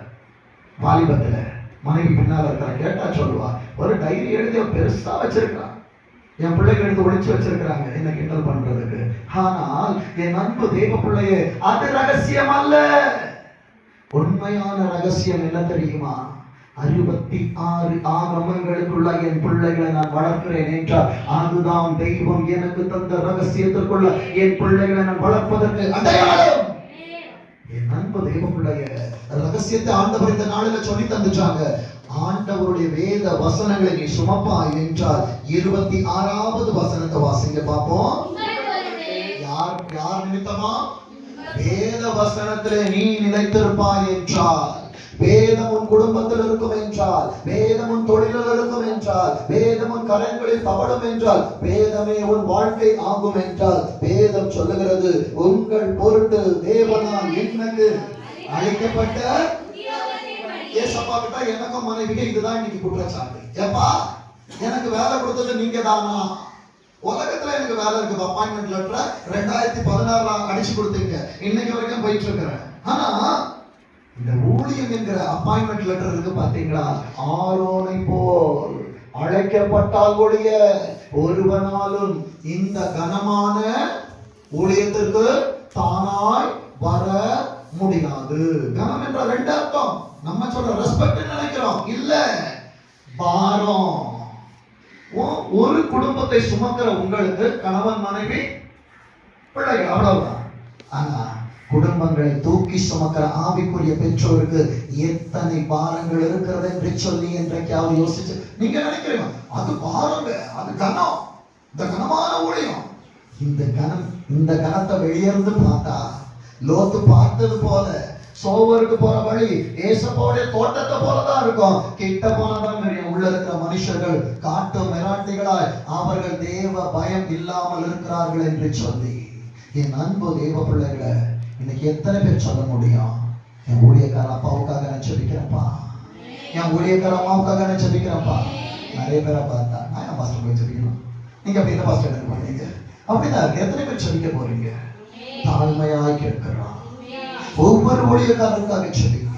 வாலிபத்துல மனைவி பின்னால இருக்கிற கேட்டா சொல்லுவா. ஒரு டைரி எழுதி பெருசா வச்சிருக்கான். என் பிள்ளைகள் எடுத்து ஒழிச்சு வச்சிருக்கிறாங்க என்ன கிண்டல் பண்றதுக்கு. ஆனால் என் அன்பு தேவ பிள்ளையே, அது ரகசியம் அல்ல. உண்மையான ரகசியம் என்ன தெரியுமா? 66 ஆகமங்களுக்குள்ள என் பிள்ளைகளை நான் வளர்க்கிறேன் என்றால் அதுதான் தெய்வம் எனக்கு தந்த ரகசியத்திற்குள்ள என் பிள்ளைகளை நான் வளர்ப்பதற்கு அடையாளம். என் அன்பு தெய்வ பிள்ளைய, ரகசியத்தை ஆண்டவர் இந்த நாளில் சொல்லி தந்துட்டாங்க. ஆண்டவருடைய வேத வசனங்களை நீ சுமப்பாய் என்றால் 26வது வசனத்தை வாசிங்க பார்ப்போம். யார் நிமித்தமா? வேத வசனத்திலே நீ நிலைத்திருப்பாய் என்றால், வேதம் உன் குடும்பத்தில் இருக்கும் என்றால், வேதம் உன் தொழிலில் இருக்கும் என்றால், வேதம் உன் கரங்களில் தவழும் என்றால், வேதமே உன் வாழ்க்கை ஆகும் என்றால், வேதம் சொல்லுகிறது, உங்கள் பொருட்டு தேவனால் எனக்கு அழைக்கப்பட்ட ஏசப்பா கிட்ட எனக்கும் மனைவிக்கு இதுதான் இன்னைக்கு குற்றச்சாட்டு. ஏப்பா, எனக்கு வேலை கொடுத்தது நீங்க தானா? உலகத்துல எனக்கு வேலை இருக்குது. அப்பாயின்மெண்ட் லெட்டர் 2016 அடிச்சு கொடுத்தீங்க. இன்னைக்கு வரைக்கும் போயிட்டு இருக்கிறேன். ஆனா இந்த ஊழியம் என்கிற அப்பாயின்மெண்ட் லெட்டர் இருக்கு பாத்தீங்களா? ஆரோனை போல் அழைக்கப்பட்டால் ஒழிய ஒருவனாலும் இந்த கனமான ஊழியத்திற்கு தானாய் வர முடியாது. கனம் என்ற 2 அர்த்தம். நம்ம சொல்ற ரெஸ்பெக்ட் நினைக்கிறோம், இல்ல பாரம். ஒரு குடும்பத்தை சுமக்கிற உங்களுக்கு கணவன், மனைவி, பிள்ளைகள், அவ்வளவுதான். ஆனா குடும்பங்களை தூக்கி சுமக்கிற ஆவிக்குரிய பெற்றோருக்கு எத்தனை பாரங்கள் இருக்கிறது என்று சொல்லி என்றைக்காவது யோசிச்சு நீங்க நினைக்கிறீங்க அது பாருங்க, அது கனம், இந்த கனமான ஊழியம். இந்த கனத்தை வெளியிருந்து பார்த்தா லோத்து பார்த்தது போல சோவருக்கு போற வழி ஏசப்பாவுடைய தோட்டத்தை போலதான் இருக்கும். கிட்ட போனதான் தெரியும் உள்ள இருக்கிற மனுஷர்கள் காட்டு மிராண்டிகளாய் அவர்கள் தேவ பயம் இல்லாமல் இருக்கிறார்கள் என்று சொல்லி. என் அன்பு தேவ பிள்ளைகளை, இன்னைக்கு எத்தனை பேர் சொல்ல முடியும்? என் ஊழியக்கார அப்பாவுக்காக நான் ஜெபிக்கிறேன்ப்பா, என் ஊழியக்கார அம்மாவுக்காக நான் ஜெபிக்கிறேன்ப்பா. நிறைய பேரை பார்த்தா நான் என் பாஸ்டர் போய் ஜெபிக்கணும், நீங்க அப்படி என்ன பாஸ்டர் எனக்கு பண்ணீங்க அப்படிதான். எத்தனை பேர் ஜெபிக்க போறீங்க? தாழ்மையாய் கேட்கிறான். ஒவ்வொரு ஊழியக்காரருக்காக ஜெபிங்க,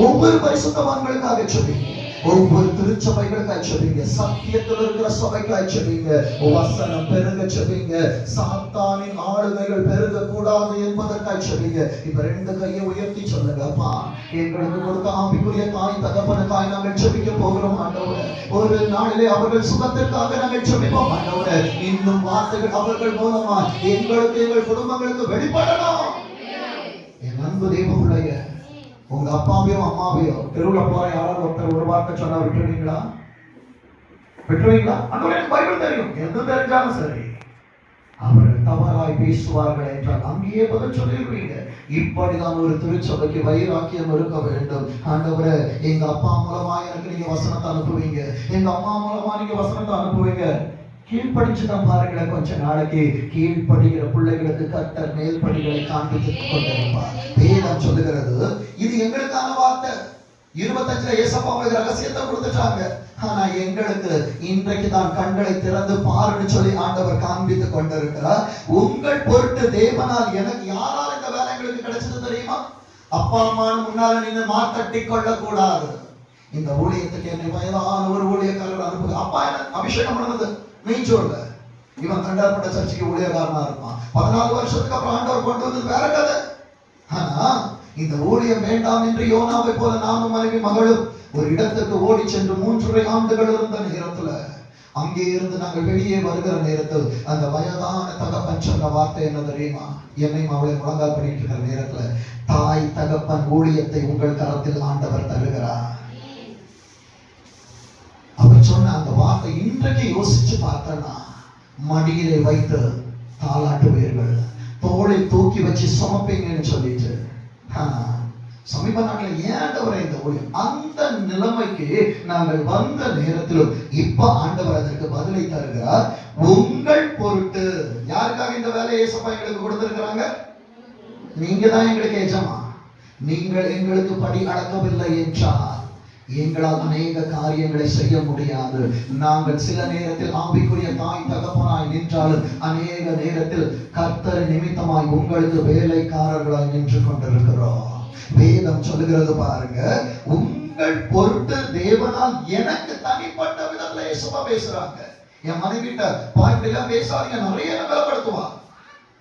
ஒவ்வொரு பரிசுத்தவான்களுக்காக ஜெபிங்க, ஒவ்வொரு திருச்சபைகளுக்காக ஜெபிங்க, சத்தியத்தில் இருக்கிற சபைக்காக ஜெபிங்க, வசனம் பெருக ஜெபிங்க, சாத்தானின் ஆளுமைகள் பெருக கூடாது என்பதற்காக ஜெபிங்க. இப்ப 2 கையை உயர்த்தி சொல்லுங்க, அப்பா எங்களுக்கு கொடுத்த ஆவிக்குரிய தாய் தகப்பனுக்காய் நாங்கள் ஜெபிக்க போகிறோம் ஆண்டவரே. ஒரு நாளிலே அவர்கள் சுகத்திற்காக நாங்கள் ஜெபிப்போம் ஆண்டவரே. இன்னும் வார்த்தைகள் அவர்கள் மூலமா எங்களுக்கு, எங்கள் குடும்பங்களுக்கு வெளிப்படணும். என் அன்பு தெய்வமுடைய, உங்க அப்பாவையோ அம்மாவையோ தெருவில் போற யாராவது ஒருத்தர் ஒரு வார்த்தை சொன்னா விட்டுருவீங்களா? அந்த பைபிள் தெரியும், எது தெரிஞ்சாலும் சரி. அவர்கள் தவறாய் பேசுவார்கள் என்றால் அங்கேயே பதில் சொல்லிடுவீங்க. இப்படிதான் ஒரு திருச்சபைக்கு வைராக்கியம் இருக்க வேண்டும். ஆண்டவரே, எங்க அப்பா மூலமா எனக்கு நீங்க வசனத்தை அனுப்புவீங்க, எங்க அம்மா மூலமா நீங்க வசனத்தை அனுப்புவீங்க. கீழ்படிச்சுதான் பாருங்களேன், கொஞ்ச நாளைக்கு கீழ்படுகிற பிள்ளைகளுக்கு கர்த்தர் மேல்படிகளை காண்பித்து கொண்டிருப்பார். வேதம் சொல்லுகிறது, இது எங்களுக்கான வார்த்தை. 25 ஏசப்பாவுக்கு ரகசியத்தை கொடுத்துட்டாங்க. ஆனா எங்களுக்கு இன்றைக்கு தான் கண்களை திறந்து பாருன்னு சொல்லி ஆண்டவர் காண்பித்து கொண்டிருக்கிறார். உங்கள் பொருட்டு தேவனால் எனக்கு யாரால் இந்த வேலை எங்களுக்கு கிடைச்சது தெரியுமா? அப்பா அம்மானு முன்னால நீங்க மாத்தட்டி கொள்ள கூடாது. இந்த ஊழியத்துக்கு என்னை வயதான ஒரு ஊழியக்காரர் அனுப்புது. அப்பா என்ன அபிஷேகம் பண்ணது நீச்சோல்ல, இவன் கண்டார்பட்ட சர்ச்சைக்கு ஊழியக்காரனா இருப்பான். 14 வருஷத்துக்கு அப்புறம் ஆண்டவர் கொண்டு வந்தது வேற கதை. ஆனா இந்த ஊழியம் வேண்டாம் என்று யோனாவை போல நானும் மனைவி மகளும் ஒரு இடத்துக்கு ஓடி சென்று 3.5 ஆண்டுகள் இருந்த நேரத்துல, அங்கே இருந்து நாங்கள் வெளியே வருகிற நேரத்தில் அந்த வயதான தகப்பன் சொன்ன வார்த்தை என்ன தெரியுமா? என்னை அவளை முழங்கால் பண்ணிட்டு இருக்கிற நேரத்துல, தாய் தகப்பன் ஊழியத்தை உங்கள் கரத்தில் ஆண்டவர் தருகிறார். அவர் சொன்ன அந்த வார்த்தை இன்றைக்கு யோசிச்சு பார்த்தனா, மடியிலே வைத்து தாளாட்டுவீர்கள், தோளை தூக்கி வச்சு சுமப்பீங்கன்னு சொல்லிட்டு. சமீப நாட்கள் ஏண்டவரை இந்த ஊழியம் அந்த நிலைமைக்கு நாங்கள் வந்த நேரத்திலும் இப்ப ஆண்டவர் அதற்கு பதிலை தருகிறார். உங்கள் பொருட்டு. யாருக்காக இந்த வேலையை இயேசுப்பா எங்களுக்கு கொடுத்திருக்கிறாங்க? நீங்க தான் எங்களுக்கு எஜமா. நீங்கள் எங்களுக்கு படி அளக்கவில்லை என்றால் எங்களால் அநேக காரியங்களை செய்ய முடியாது. நாங்கள் சில நேரத்தில் ஆவிக்குரிய தாய் தகப்பனாய் நின்றாலும் அநேக நேரத்தில் கர்த்தர் நிமித்தமாய் உங்களுக்கு வேலைக்காரர்களாய் நின்று கொண்டிருக்கிறோம். வேதம் சொல்லுகிறது பாருங்க, உங்கள் பொருட்டு தேவனால் எனக்கு தனிப்பட்ட விதத்துல இயேசுவா பேசுறாங்க. என் மனைவிட்ட பாய்லாம் பேசாதீங்க, நிறைய நிலப்படுத்துவா.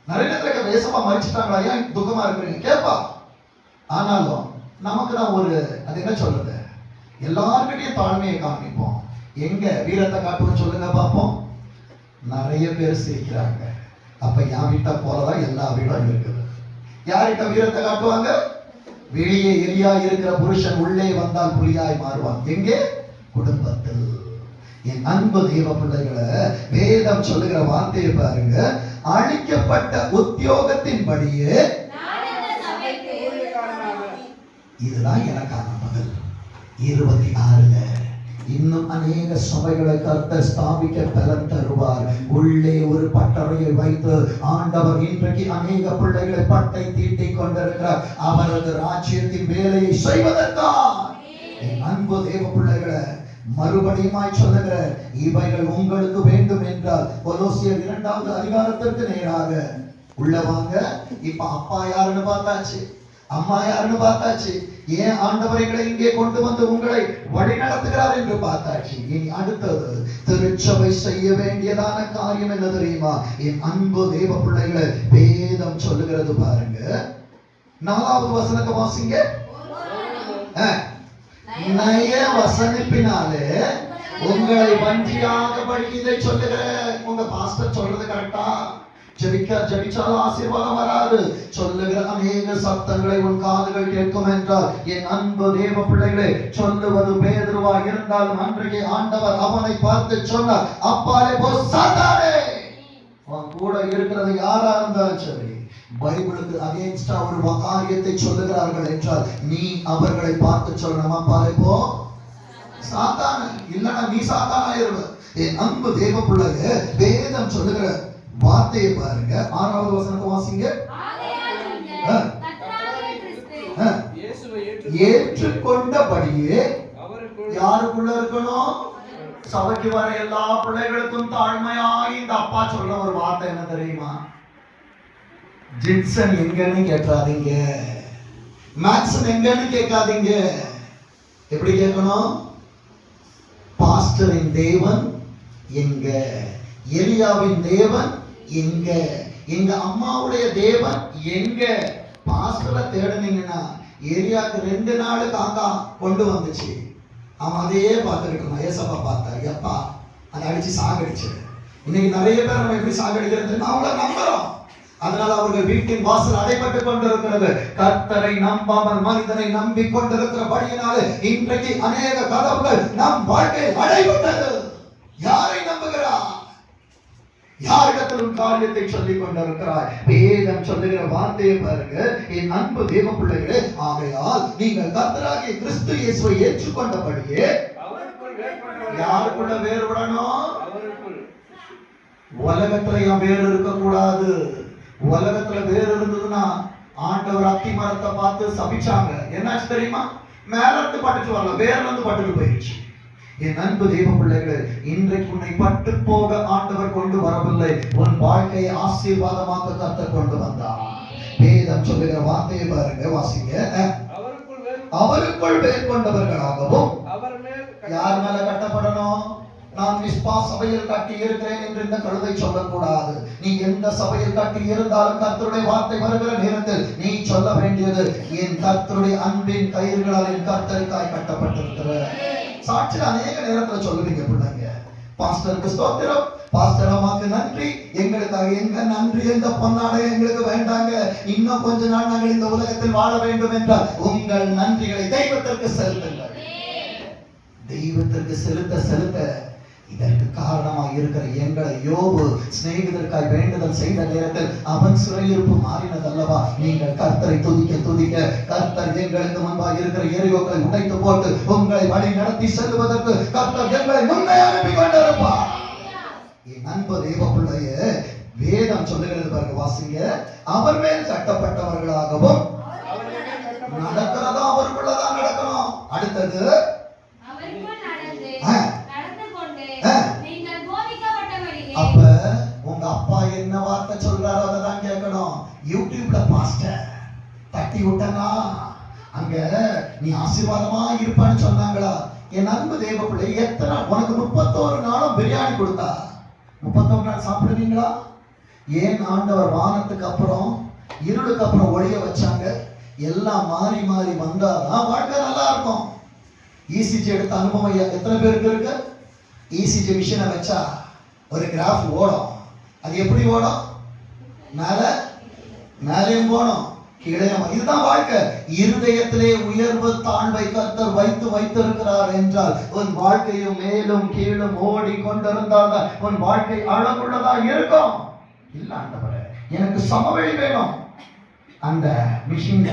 நிறைய நேரத்துல பேசமா மறிச்சிட்டாங்களா, ஏன் துக்கமா இருக்கிறீங்க கேட்பா. ஆனாலும் நமக்கு தான் ஒரு அது என்ன சொல்றது, எல்லாருக்கிட்டையும் தாழ்மையை காமிப்போம். எங்க வீரத்தை காட்டுவோம் சொல்லுங்க பார்ப்போம். நிறைய பேர் சிரிக்கிறாங்க. அப்ப என் வீட்டை போலதான் எல்லா வீடும் இருக்குது. யார்கிட்ட வீரத்தை காட்டுவாங்க? வெளியே எலியா இருக்கிற புருஷன் உள்ளே வந்தால் புலியாய் மாறுவான். எங்கே? குடும்பத்தில். என் அன்பு தேவ பிள்ளைகளை, வேதம் சொல்லுகிற வார்த்தையை பாருங்க, அளிக்கப்பட்ட உத்தியோகத்தின்படியே இதுதான் எனக்கான பதில். 26ல இன்னும் அநேக சபைகளை கர்த்தர் ஸ்தாபிக்க பலன் தருவார். உள்ளே ஒரு பட்டறையை வைத்து ஆண்டவர் இன்றைக்கு அநேக பிள்ளைகளை பட்டை தீட்டிக் கொண்டிருக்கிறார் அவரது ராஜ்யத்தின் வேலையை செய்வதற்காக. என் அன்பு தேவ பிள்ளைகளை, மறுபடியுமாய் சொல்லுகிற இவைகள் உங்களுக்கு வேண்டும் என்றால் கொலோசியர் 2வது அதிகாரத்திற்கு நேராக உள்ளவாங்க. இப்ப அப்பா யாருன்னு பார்த்தாச்சு, அம்மா யாருன்னு பார்த்தாச்சு, ஏன் ஆண்டவர்களை இங்கே கொண்டு வந்து உங்களை வழி நடத்துகிறார் என்று பார்த்தாச்சு. இனி அடுத்தது திருச்சபை செய்ய வேண்டியதான காரியம் என்ன தெரியுமா? என் அன்பு தேவ பிள்ளைகளை, வேதம் சொல்லுகிறது பாருங்க, 4வது வசனத்தை வாசிங்க. நய வசனிப்பினாலே உங்களை வஞ்சியாதபடி இதை சொல்லுகிற. உங்க பாஸ்டர் சொல்றது கரெக்டா? ஜெபிச்சாலும் ஆசீர்வாதம் வராது. சொல்லுகிற அநேக சத்தங்களை உன் காதுகள் கேட்கும் என்றால் என் அன்பு தேவ பிள்ளைகளே, சொல்லுவது பேதுருவா இருந்தாலும் அன்றைக்கு ஆண்டவர் அவனை பார்த்து சொன்னார், அப்பாலே போ சாத்தானே. அவன் கூட இருக்கிறது யாரா இருந்தாலும் சரி, பைபிளுக்கு அகைன்ஸ்டா ஒரு காரியத்தை சொல்லுகிறார்கள் என்றால் நீ அவர்களை பார்த்து சொல்லணும், அப்பாலே போ சாத்தானே, இல்லனா நீ சாத்தானாயிருவ. என் அன்பு தேவ பிள்ளைகளே, வேதம் சொல்லுகிற வார்த்தையை பாருங்க. 6வது வசனத்தை வாசிங்க. ஏற்றுக்கொண்டபடியே யாருக்குள்ள இருக்கணும்? சபைக்கு வர எல்லா பிள்ளைகளுக்கும் தாழ்மையாய் இந்த அப்பா சொல்ற ஒரு வார்த்தை என்ன தெரியுமா? ஜின்சன் எங்கன்னு கேட்காதீங்க, மேக்சன் எங்கன்னு கேட்காதீங்க. எப்படி கேட்கணும்? பாஸ்டரின் தேவன் எங்க, எலியாவின் தேவன் எங்க, எங்க அம்மாவுடைய தேவன் எங்க. பாஸ்டரை தேடுனீங்கன்னா எலியாக்கு 2 நாள் காக்கா கொண்டு வந்துச்சு, அவன் அதையே பார்த்துக்கிட்டு இருந்தான். ஏசப்பா பார்த்தாரு, எப்பா அதை அடிச்சு சாகடிச்சு. இன்னைக்கு நிறைய பேர் நம்ம எப்படி சாகடிக்கிறது அவங்கள நம்புறோம். அதனால அவர்கள் வீட்டின் வாசல் அடைபட்டு கொண்டிருக்கிறது. கர்த்தரை நம்பாமல் மனிதனை நம்பி கொண்டிருக்கிறபடியினாலே இன்றைக்கு அநேக கதவுகள் நம் வாழ்க்கை அடைபட்டது. யாரை நம்புகிறார்? யாரிடத்திலும் காரியத்தை சொல்லிக் கொண்டிருக்கிறார்? வேதம் சொல்லுகிற வார்த்தையை பாருங்க. என் அன்பு தேவ பிள்ளைகளே, ஆகையால் நீங்கள் கர்த்தராகிய கிறிஸ்து இயேசுவை ஏற்றுக்கொண்டபடியே யாருக்குள்ள வேறுபடணும்? உலகத்துல என் வேறு இருக்க கூடாது. உலகத்துல வேறு இருந்ததுன்னா ஆண்டவர் அத்தி மரத்தை பார்த்து சபிச்சாங்க. என்னாச்சு தெரியுமா? மேல இருந்து பட்டுட்டு வரல, வேர்ல இருந்து பட்டுட்டு போயிடுச்சு. என் அன்பு தேவ பிள்ளைகளே, இன்றைக்கு உன்னை பட்டு போக ஆண்டவர் கொண்டு வரவில்லை, உன் வாழ்க்கையை ஆசீர்வாதமாக கர்த்தர் கொண்டு வந்தார். வேதம் சொல்லுகிற வார்த்தையை பாருங்க, வாசிங்க. அவருக்குள் வேர் கொண்டவர்களாகவும் யார் மேல கட்டப்படணும்? நான் மிஸ்பா சபையில் கட்டி இருக்கிறேன் என்று இந்த கழுதை சொல்லக்கூடாது. நீ எந்த சபையில் கட்டி இருந்தாலும் கர்த்தருடைய வார்த்தை வருகிற நேரத்தில் நீ சொல்ல வேண்டியது, என் கர்த்தருடைய அன்பின் கயிறுகளால் என் கர்த்தருக்காய் கட்டப்பட்டிருக்கிற. சாட்சியில் அநேக நேரத்தில் சொல்லுவீங்க பிள்ளைங்க, பாஸ்டருக்கு ஸ்தோத்திரம், பாஸ்டர் அம்மாக்கு நன்றி, எங்களுக்காக எங்க நன்றி, எந்த பொன்னாடை எங்களுக்கு வேண்டாங்க, இன்னும் கொஞ்ச நாள் நாங்கள் இந்த உலகத்தில் வாழ வேண்டும் என்றால் உங்கள் நன்றிகளை தெய்வத்திற்கு செலுத்துங்கள். தெய்வத்திற்கு செலுத்த செலுத்த இதற்கு காரணமாக இருக்கிற எங்களை யோபு சிநேகிதற்காய் வேண்டுதல் செய்த நேரத்தில் அவன் சிறையிருப்பு மாறினதல்லவா? நீங்கள் கர்த்தரை துதிக்க துதிக்க கர்த்தர் எங்களுக்கு முன்பாக இருக்கிற எரியோக்களை உடைத்து போட்டு உங்களை வழி நடத்தி செல்வதற்கு கர்த்தர் எங்களை முன்னே அனுப்பி கொண்டிருப்பார். என் அன்பு தேவ பிள்ளையே, வேதம் சொல்லுகிறது பாருங்க, வாசிங்க. அவர் மேல் கட்டப்பட்டவர்களாகவும் நடக்கிறதா அவருக்குள்ளதான் நடக்கணும். அடுத்தது அப்ப உங்க அப்பா என்ன வார்த்தை சொல்றாரோ அதான் கேட்கணும். யூடியூப்ல பாஸ்டர் தட்டி விட்டனா அங்க நீ ஆசீர்வாதமா இருப்பான்னு சொன்னாங்களா? என் அன்பு தேவ பிள்ளை, எத்தனை உனக்கு 31 நாளும் பிரியாணி கொடுத்தா 31 நாள் சாப்பிடுவீங்களா? ஏன் ஆண்டவர் வானத்துக்கு அப்புறம் இருளுக்கு அப்புறம் ஒளிய வச்சாங்க? எல்லாம் மாறி மாறி வந்தாதான் வாழ்க்கை நல்லா இருக்கும். இசிஜி எடுத்த அனுபவம் எத்தனை பேருக்கு இருக்கு? இசிஜி மிஷினை வச்சா ஒரு கிராஃப் ஓடும். அது எப்படி ஓடும்? மேலேயும் போடும், கீழே. இதுதான் வாழ்க்கை. இருதயத்திலே உயர்வு தாழ்வை கர்த்தர் வைத்திருக்கிறார் என்றால் உன் வாழ்க்கையும் மேலும் கீழும் ஓடி கொண்டிருந்தால் உன் வாழ்க்கை அழகுள்ளதா இருக்கும். இல்ல ஆண்டவரே, எனக்கு சமவெளி வேணும். அந்த மிஷின்ல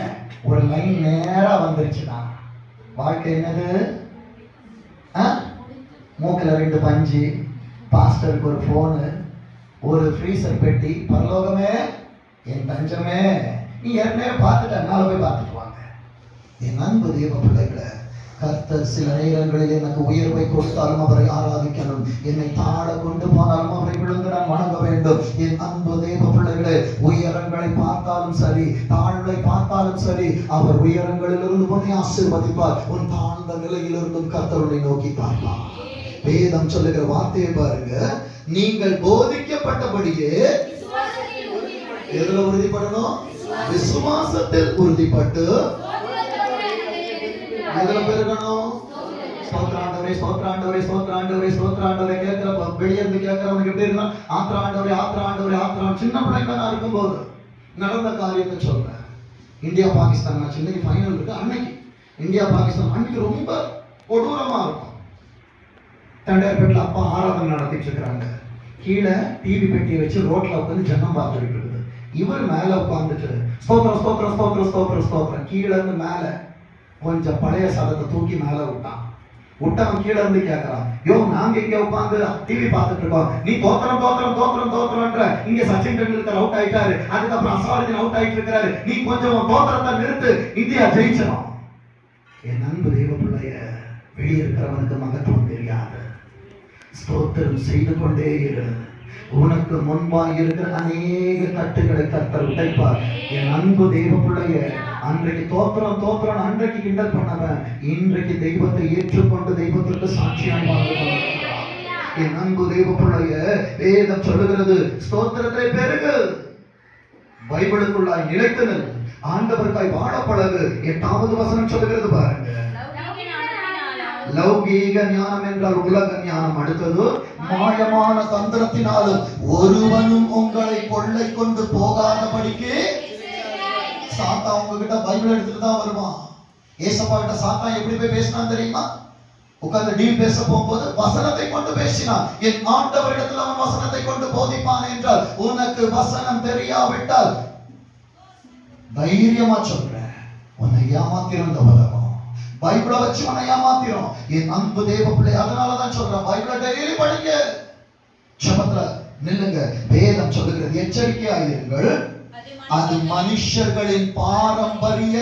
ஒரு லைன் நேரா வந்துருச்சுன்னா வாழ்க்கை என்னது? மூக்குல 2 பஞ்சு, பாஸ்டருக்கு ஒரு போனு, ஒரு ஃப்ரீசர் பெட்டி. பரலோகமே என் தஞ்சமே, நீ ஏற்கனவே பார்த்துட்ட, என்னால போய் பார்த்துட்டு வாங்க. என் அன்பு தேவ பிள்ளைகளை, கர்த்தர் சில நேரங்களில் எனக்கு உயர்வை கொடுத்தாலும் அவரை ஆராதிக்கணும். என்னை தாழ கொண்டு போனாலும் அவரை விழுந்து நான் வணங்க வேண்டும். என் அன்பு தேவ பிள்ளைகளே, உயரங்களை பார்த்தாலும் சரி, தாழ்வை பார்த்தாலும் சரி, அவர் உயரங்களிலிருந்து உன்னை ஆசீர்வதிப்பார். உன் தாழ்ந்த நிலையிலிருந்தும் கர்த்தரை நோக்கி பார்ப்பார். வேதம் சொல்லுகிற வார்த்தையை பாருங்க. நீங்கள் போதிக்கப்பட்டபடியே எதுல உறுதிப்படணும்? விசுவாசத்தில் உறுதிப்பட்டு எதுல பெருகணும்? ஸ்தோத்திராண்டவரே ஸ்தோத்திராண்டவரே ஸ்தோத்திராண்டவரே ஸ்தோத்திராண்டவரே கேட்கிறப்ப வெளியே இருந்து கேட்கிறவனுக்கு எப்படி இருக்கணும்? ஆத்திராண்டவரே ஆத்திராண்டவரே ஆத்திரான். சின்ன பிள்ளைங்க நான் இருக்கும்போது நடந்த காரியத்தை சொல்றேன். இந்தியா பாகிஸ்தான் மேட்ச் இன்னைக்கு ஃபைனல் இருக்கு. அன்னைக்கு இந்தியா பாகிஸ்தான் அன்னைக்கு ரொம்ப கொடூரமா இருக்கும். தண்டையார்பேட்டில் அப்பா ஆராதனை நடத்திட்டு இருக்கிறாங்க. கீழே டிவி பெட்டியை வச்சு ரோட்ல உட்காந்து ஜனம் பார்த்துட்டு இருக்குது. இவர் மேல உட்காந்துட்டு ஸ்தோத்திரம் ஸ்தோத்திரம் ஸ்தோத்திரம் ஸ்தோத்திரம் ஸ்தோத்திரம். கீழே இருந்து மேல கொஞ்சம் பழைய சதத்தை தூக்கி மேல விட்டவன் கீழே இருந்து கேட்கறான், யோ நாங்க இங்க உட்காந்து டிவி பார்த்துட்டு இருக்கோம், நீ தோத்திரம் தோத்திரம் தோத்திரம் தோத்திரம்ன்ற. இங்க சச்சின் டெண்டுல்கர் அவுட் ஆயிட்டாரு, அதுக்கப்புறம் அசாருதீன் அவுட் ஆயிட்டு இருக்காரு, நீ கொஞ்சம் தோத்திரத்தை நிறுத்து, இந்தியா ஜெயிச்சிடும். என் அன்பு தெய்வ பிள்ளைய, வெளியே இருக்கிறவனுக்கு மகத்துவம் தெரியாது. ஸ்தோத்திரம் செய்து கொண்டே இரு. உனக்கு முன்பாக இருக்கிற அநேக தட்டுகளை கர்த்தர் உடைப்பார். என் அன்பு தெய்வ பிள்ளைய, அன்றைக்கு தோத்திரம் தோத்திரம் அன்றைக்கு கிண்டல் பண்ணவன் இன்றைக்கு தெய்வத்தை ஏற்றுக்கொண்டு தெய்வத்திற்கு சாட்சியாக என் அன்பு தெய்வ பிள்ளைய, வேதம் சொல்லுகிறது ஸ்தோத்திரத்தை பெருகு, பைபிளுக்குள்ளாய் நிலைத்தனல், ஆண்டவருக்காய் வாழ பழகு. 8வது வசனம் சொல்லுகிறது பாருங்க. லௌகீக ஞானம் என்றால் உலக ஞானம். அடுத்தது, மாயமான தந்திரத்தினாலும் ஒருவனும் உங்களை கொள்ளை கொண்டு போகாதபடிக்கு. சாத்தா உங்ககிட்ட பைபிள் எடுத்துட்டு தான் வருவான். ஏசப்பா கிட்ட சாத்தா எப்படி போய் பேசினான் தெரியுமா? உட்கார்ந்து டீல் பேச போகும்போது வசனத்தை கொண்டு பேசினான். என் ஆண்டவரிடத்தில் அவன் வசனத்தை கொண்டு போதிப்பான் என்றால், உனக்கு வசனம் தெரியாவிட்டால் தைரியமா சொல்றேன், உன்னை ஏமாத்திருந்த உலகம் பைபிளை வச்சு உன்னை ஏமாத்திரும். என் அன்பு தேவ பிள்ளை, அதனாலதான் சொல்றேன், பைபிளை டெய்லி படிங்க, ஜெபத்துல நில்லுங்க. வேதம் சொல்லுகிறது, எச்சரிக்கையாயிருங்கள், அது மனுஷர்களின் பாரம்பரிய.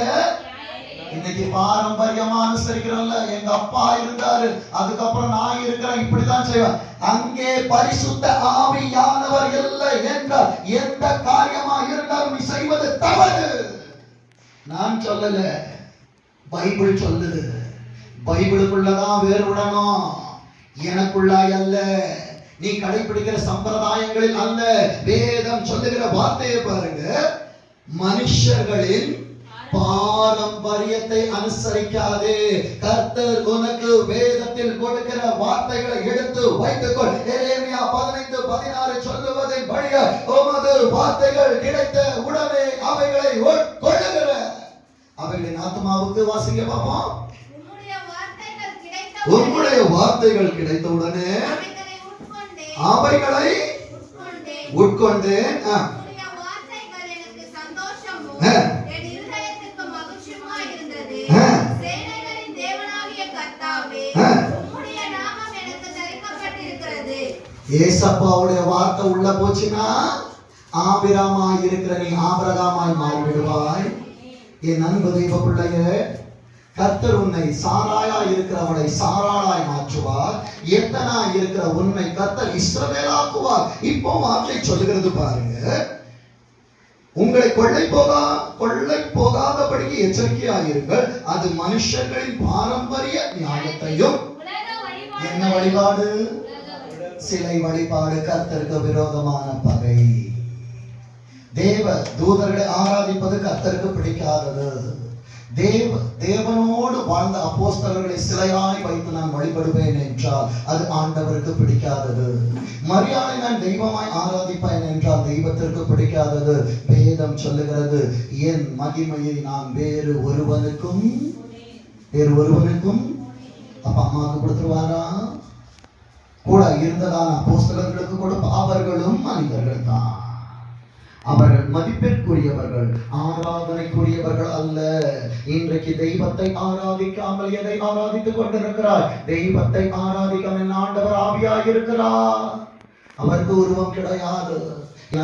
இன்னைக்கு பாரம்பரியமா அனுசரிக்கிறோம்ல, எங்க அப்பா இருந்தாரு, அதுக்கப்புறம் நான் இருக்கிறேன், இப்படிதான் செய்வேன். அங்கே பரிசுத்த ஆவியானவர் இல்லை என்றால் எந்த காரியமா இருந்தாலும் நீ செய்வது தவறு. நான் சொல்லல, பைபிள் சொல்லுது. பைபிளுக்குள்ளதான் வேறுவிடணும், எனக்குள்ளாய் அல்ல, நீ கடைபிடிக்கிற சம்பிரதாயங்களில் அல்ல. வேதம் சொல்லுகிற வார்த்தையை பாருங்க, மனுஷர்களின் பாரம்பரியத்தை அனுசரிக்காதே. கர்த்தர் உனக்கு வேதத்தில் கொடுக்கிற வார்த்தைகளை எடுத்து வைத்துக்கொள். எரேமியா 15:16 சொல்லுவதின் படியே உமது வார்த்தைகள் கிடைத்த உடனே அவைகளை கொள்ளுகிற அவைகளின் ஆத்மாவுக்கு வாசிங்க பாப்போம். உம்முடைய வார்த்தைகள் கிடைத்த உடனே அவைகளை உட்கொண்டேன். ஏசப்பாவுடைய வார்த்தை உள்ள போச்சுன்னா ஆபிரமாய் இருக்கிற நீ ஆபிரகாமாய் மாறிவிடுவாய். என் அன்பு தெய்வ பிள்ளையே, கர்த்தர் உன்னை சாராயா இருக்கிறவனை சாராளாய் மாற்றுவார். எத்தனா இருக்கிற உன்னை கர்த்தர் இஸ்ரவேலாக்குவார். இப்போ வார்த்தை சொல்லுகிறது பாருங்க, உங்களை கொள்ளை போகாதபடிக்கு எச்சரிக்கையாயிருங்கள். அது மனுஷர்களின் பாரம்பரிய நியாயத்தையும் என்ன வழிபாடு, சிலை வழிபாடு கர்த்தருக்கு விரோதமான பகை. தேவ தூதர்களை ஆராதிப்பது கர்த்தருக்கு பிடிக்காதது. தேவனோடு வாழ்ந்த அப்போஸ்தலர்களை சிலையாய் வைத்து நான் வழிபடுவேன் என்றால் அது ஆண்டவருக்கு பிடிக்காதது. மரியாதை நான் தெய்வமாய் ஆராதிப்பேன் என்றால் தெய்வத்திற்கு பிடிக்காதது. வேதம் சொல்லுகிறது, என் மகிமையை நான் வேறு ஒருவனுக்கும் அப்ப அம்மாவுக்கு கொடுத்துருவாரா? கூட இருந்ததான அப்போஸ்தலர்களுக்கு கூட அவர்களும் மனிதர்கள் தான். அவர்கள் மதிப்பிற்குரியவர்கள், ஆராதனைக்குரியவர்கள் அல்ல. இன்றைக்கு தெய்வத்தை ஆராதிக்காமல் எதை ஆராதித்துக் கொண்டிருக்கிறார்? தெய்வத்தை ஆராதிக்காமல் ஆண்டவர் ஆவியாய் இருக்கிறார். அவருக்கு உருவம் கிடையாது.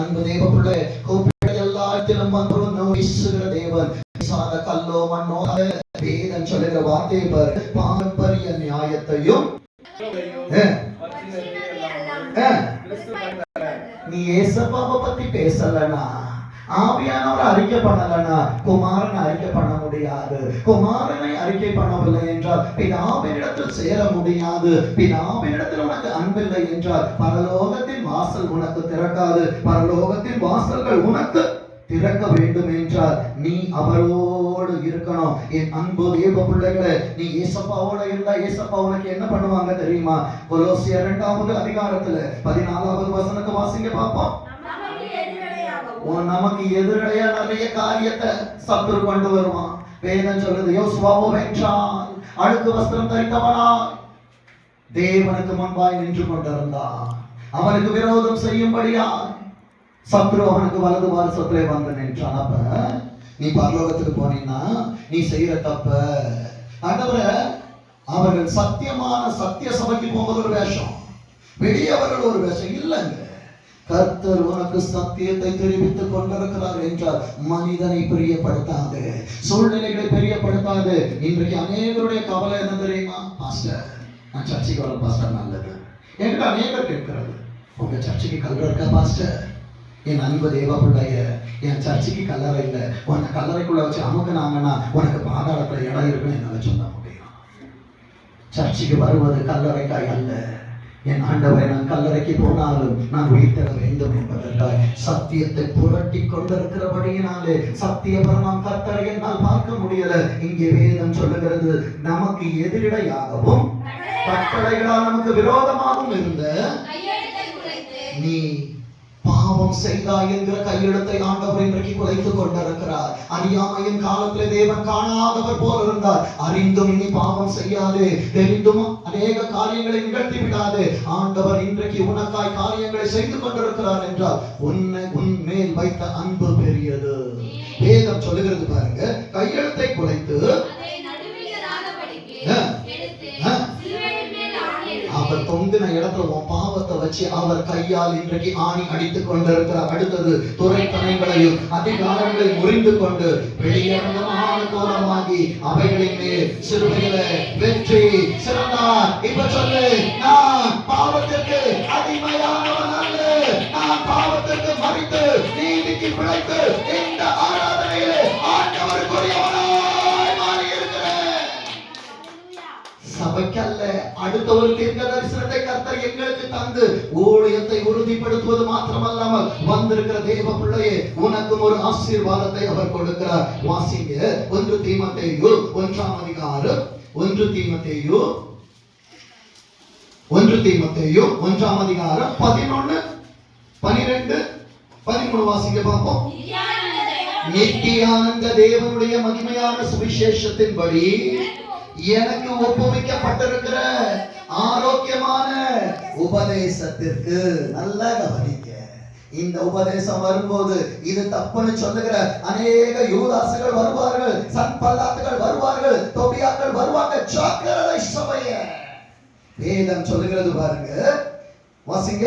அன்பு தெய்வ பிள்ளை, கூப்பிட்ட எல்லாத்திலும் வீசுகிற தேவன், கல்லோ மண்ணோ. வேதம் சொல்லுகிற வார்த்தை பாரம்பரிய நியாயத்தையும் நீ ஏசப்பாவை பத்தி பேசலனா, ஆவியானவர் அறிக்கை பண்ணலனா, குமாரனை அறிக்கை பண்ண முடியாது. குமாரனை அறிக்கை பண்ணவில்லை என்றால் பிதாவினிடத்தில் சேர முடியாது. பிதாவினிடத்தில் உனக்கு அன்பில்லை என்றால் பரலோகத்தின் வாசல் உனக்கு திறக்காது. பரலோகத்தின் வாசல்கள் உனக்கு திறக்க வேண்டும் என்றால் நீ அவரோடு இருக்கணும். என் அன்பு தேவ பிள்ளைகளே, நீ ஏசப்பாவோட இருந்தா ஏசப்பா உனக்கு என்ன பண்ணுவாங்க தெரியுமா? கொலோசியர் 2வது அதிகாரத்துல 14வது வசனத்தை வாசிங்க பாப்போம். நமக்கு எதிரடையா நிறைய காரியத்தை சத்துரு கொண்டு வருவான். வேதம் சொல்லுது, யோசுவாவோ வென்றான், அழுக்கு வஸ்திரம் தரித்தவனாய் தேவனுக்கு முன்பாய் நின்று கொண்டிருந்தான். அவனுக்கு விரோதம் செய்யும்படியா சத்ரு அவனுக்கு வலது வாரசத்திலே வந்து நின்றான். அப்ப நீ பரலோகத்துக்கு போனீங்கன்னா நீ செய்யற தப்ப ஆண்டவரே, அவர்கள் சத்திய சபைக்கு போவது ஒரு வேஷம், வெளியவர்கள் ஒரு வேஷம் இல்லைங்க. கர்த்தர் உனக்கு சத்தியத்தை தெரிவித்துக் கொண்டிருக்கிறார் என்றால் மனிதனை பிரியப்படுத்தாது, சூழ்நிலைகளை பிரியப்படுத்தாது. இன்றைக்கு அநேகருடைய கவலை என்ன தெரியுமா? பாஸ்டர், நான் சர்ச்சைக்கு வர பாஸ்டர் நல்லது. என்கிட்ட அநேகர் கேட்கிறது, உங்க சர்ச்சைக்கு கல்லறை இருக்கா பாஸ்டர்? என் அன்பு தேவ பிள்ளைய, என் சர்ச்சைக்கு கல்லறை இல்லை. உன்னை கல்லறைக்குள்ள வச்சு அமுக்குனாங்கன்னா உனக்கு பாதாளத்துல இடம் இருக்குன்னு என்னால சொல்ல முடியும். சர்ச்சைக்கு வருவது கல்லறைக்காய் அல்ல. என் ஆண்டவரை, நான் கல்லறைக்கு போனாலும் நான் உயிர்த்தெழ வேண்டும் என்பதற்காக சத்தியத்தை புரட்டி கொண்டிருக்கிறபடியினாலே சத்தியபரம் கர்த்தரை என்னால் பார்க்க முடியல. இங்கே வேதம் சொல்லுகிறது, நமக்கு எதிரிடையாகவும் கட்டளைகளால் நமக்கு விரோதமாகவும் இருந்த நீ பாவம் செய்தாய் என்கிற கையெழுத்தை ஆண்டவர் இன்றைக்கு குலைத்துக் கொண்டிருக்கிறார். அறியாமையின் காலத்திலே தேவன் காணாதவர் போல் இருந்தார். அறிந்தும் இனி பாவம் செய்யாதே, தெரிந்தும் அநேக காரியங்களை நிகழ்த்தி விடாதே. ஆண்டவர் இன்றைக்கு உனக்காய் காரியங்களை செய்து கொண்டிருக்கிறார் என்றால் உன் மேல் வைத்த அன்பு பெரியது. வேதம் சொல்லுகிறது பாருங்க, கையெழுத்தை குலைத்து அவர் தொங்கின இடத்துல உன் பாவத்தை வச்சு அவர் கையால் இன்றைக்கு ஆணி அடித்துக் கொண்டிருக்கிறார். அடுத்தது துரைத்தனைகளையும் அதிகாரங்களை முறிந்து கொண்டு வெளியரங்கமான கோலமாகி அவைகளின் மேல் சிறுமையில வெற்றி சிறந்தார். இப்ப சொல்லு, நான் பாவத்திற்கு அடிமையானவன் அல்ல, நான் பாவத்திற்கு மறித்து நீதிக்கு பிழைத்து இந்த ஆராதனையிலே ஆண்டவருக்குரியவனாய் மாறி இருக்கிறேன். சபைக்கல்ல, அடுத்த ஒரு தீர்க்க தரிசனத்தை கர்த்தர் எங்களுக்கு தந்து ஊழியத்தை உறுதிப்படுத்துவது மாத்திரமல்லாமல் வந்திருக்கிற தேவ பிள்ளையே, உனக்கும் ஒரு ஆசீர்வாதத்தை அவர் கொடுக்கிறார். வாசிங்க 1 தீமோத்தேயு 1ஆம் அதிகாரம், 1 தீமோத்தேயு 1ஆம் அதிகாரம் 11, 12, 13 வாசிங்க பார்ப்போம். நித்தியானந்த தேவனுடைய மகிமையான சுவிசேஷத்தின்படி எனக்கு ஒப்புவிக்கப்பட்டிருக்கிற ஆரோக்கியமான உபதேசத்திற்கு. நல்லா கவனிக்க. இந்த உபதேசம் வரும்போது இது தப்புன்னு சொல்லுகிற அநேக யூதாசுகள் வருவார்கள், சன்பல்லாத்துகள் வருவார்கள், தொபியாக்கள் வருவாங்க. ஜாக்கிரதை சபையே. வேதம் சொல்லுகிறது பாருங்க, வாசிங்க.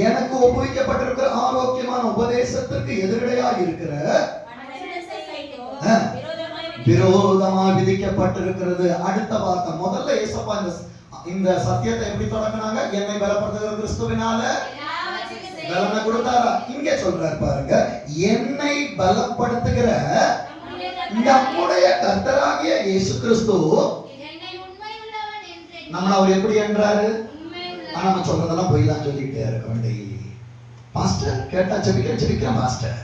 எனக்கு ஒப்புவிக்கப்பட்டிருக்கிற ஆரோக்கியமான உபதேசத்திற்கு எதிரடையாக இருக்கிற விரோதமாக விதிக்கப்பட்டிருக்கிறது. அடுத்த வார்த்தை. முதல்ல ஏசப்பா இந்த சத்தியத்தை எப்படி தொடங்கினாங்க? என்னை பலப்படுத்துகிற கிறிஸ்துவினால பலனை கொடுத்தாரா? இங்க சொல்றாரு பாருங்க, என்னை பலப்படுத்துகிற நம்முடைய கர்த்தராகிய இயேசு கிறிஸ்து. நம்ம அவர் எப்படி என்றாரு? நம்ம சொல்றதெல்லாம் பொய் தான் சொல்லிக்கிட்டே இருக்க வேண்டிய பாஸ்டர். கேட்டா ஜெபிக்கிறேன் பாஸ்டர்,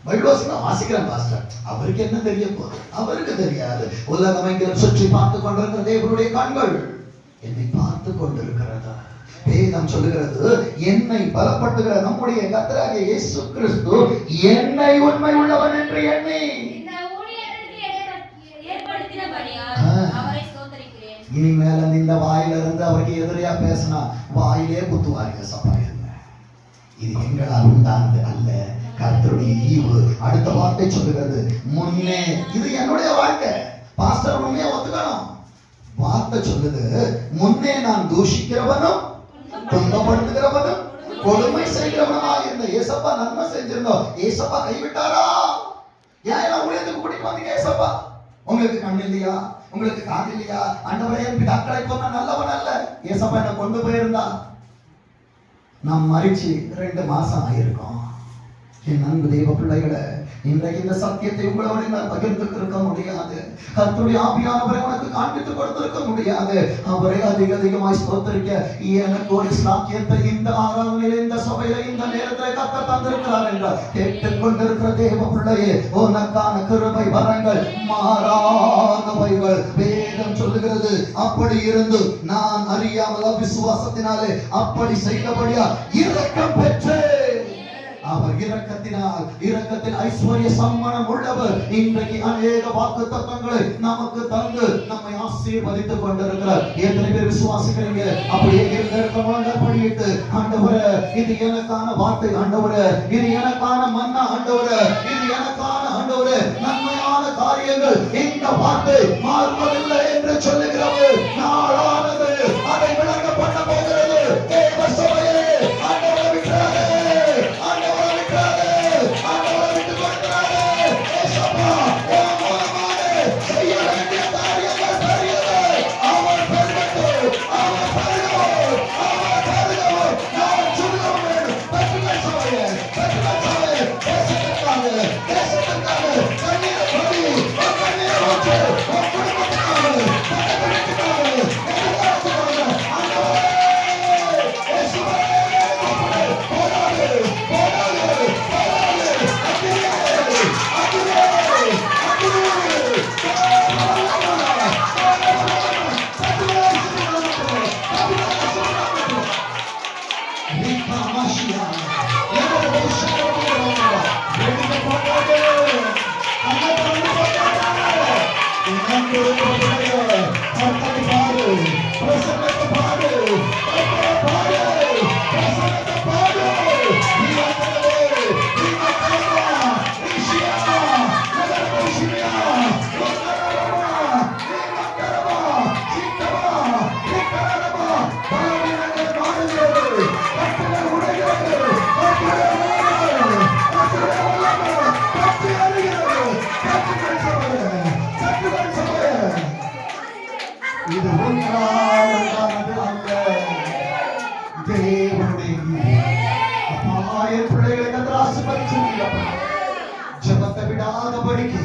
பைபிள் வாசிக்கிறேன் பாஸ்டர். அவருக்கு என்ன தெரிய போகுது? அவருக்கு தெரியாது. உலகமெங்கிலும் சுற்றி பார்த்து கொண்டிருக்கிற தேவனுடைய கண்கள் என்னை பார்த்து கொண்டிருக்கிறதா? வேதம் சொல்லுகிறது, என்னை பலப்படுத்துகிற நம்முடைய கர்த்தராகிய இயேசு கிறிஸ்து என்னை உண்மை உள்ளவன் என்று எண்ணி இனிமேல இந்த வாயில இருந்து அவருக்கு எதிரியா பேசினா வாயிலே குத்துவாருங்க சபை. இது எங்களால் உண்டானது அல்ல, கர்த்தருடைய ஈவு. அடுத்த வார்த்தை சொல்லுகிறது, முன்னே. இது என்னுடைய வாழ்க்கை. பாஸ்டர் உண்மையை ஒத்துக்கணும். வார்த்தை சொல்லுது, முன்னே நான் தூஷிக்கிறவனும் துன்பப்படுத்துகிறவனும் கொடுமை செய்கிறவனுமாக இருந்த ஏசப்பா நன்மை செஞ்சிருந்தோம். ஏசப்பா கைவிட்டாரா? ஏன் எல்லாம் ஊழியத்துக்கு கூட்டிட்டு வந்தீங்க? ஏசப்பா உங்களுக்கு கண் இல்லையா? உங்களுக்கு காது இல்லையா? ஆண்டவரே என் பிதாக்களை கொன்ன நல்லவன் அல்ல. ஏசப்பா என்ன கொண்டு போயிருந்தா நாம் மறிச்சு 2 மாசம் ஆயிருக்கோம். என் அன்பு தெய்வ பிள்ளைகளை, இன்றைக்கு இந்த சத்தியத்தை உங்களோடு நான் பகிர்ந்து இருக்க முடியாது. கர்த்தருடைய ஆவியானவரை உனக்கு காண்பித்து கொடுத்திருக்க முடியாது. அவரை அதிகமாய் ஸ்தோத்திரிக்க எனக்கு ஒரு சாக்கியத்தை இந்த ஆராதனையில், இந்த சபையில, இந்த நேரத்தில் கர்த்தர் தந்திருக்கிறார் என்றார். கேட்டுக்கொண்டிருக்கிற தேவ பிள்ளையே, உனக்கான கிருபை வரங்கள் மாறாதவைகள். வேதம் சொல்லுகிறது, அப்படி இருந்து நான் அறியாமல் விசுவாசத்தினாலே அப்படி செய்தபடியா இரக்கம் பெற்றேன். அவர் இரக்கத்தில் ஐஸ்வர்ய சம்மணம் உள்ளவர். இன்றைக்கு அநேக வாக்கு தத்தங்களை நமக்கு தந்து நம்மை ஆசீர்வதித்துக் கொண்டிருக்கிறார். எத்தனை பேர் விசுவாசிக்கிறீங்க? அப்படியே படிட்டு, ஆண்டவரே இது எனக்கான வார்த்தை, ஆண்டவரே இது எனக்கான மன்னா, ஆண்டவரே இது எனக்கான, ஆண்டவரே நன்மையான காரியங்கள். இந்த வார்த்தை மாறுவதில்லை என்று சொல்லுகிறவர் நாளானது அதை விளக்கப்பட்ட போகிறது. தேவ சபையே, ஆண்டவரை விட்டாரே, இது உன்னானது அல்ல, தேவனுடைய. அப்பா என் பிள்ளைகளை கர்த்தர் ஆசீர்வதிச்சிருக்கீங்க. ஜெபத்தை விடாதபடிக்கு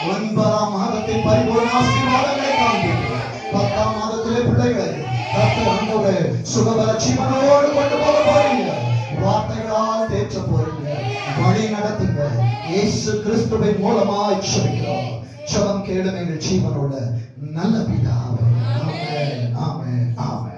9ஆம் மாதத்தில் பரிபூர்ண ஆசீர்வாதங்களை காண்பீர்கள். 10ஆம் மாதத்திலே பிள்ளைகளை கர்த்தர் ஆண்டவரே சுகபல ஜீவனோடு கொண்டு போக போறீங்க. வார்த்தைகளால் தேற்ற போறீங்க, வழி நடத்துங்க. இயேசு கிறிஸ்துவின் மூலமாய் ஜெபிக்கிறோம். ஜெபம் கேளும் எங்கள் ஜீவனோட நல்ல பிதாவே. ஆமென், ஆமென், ஆமென்.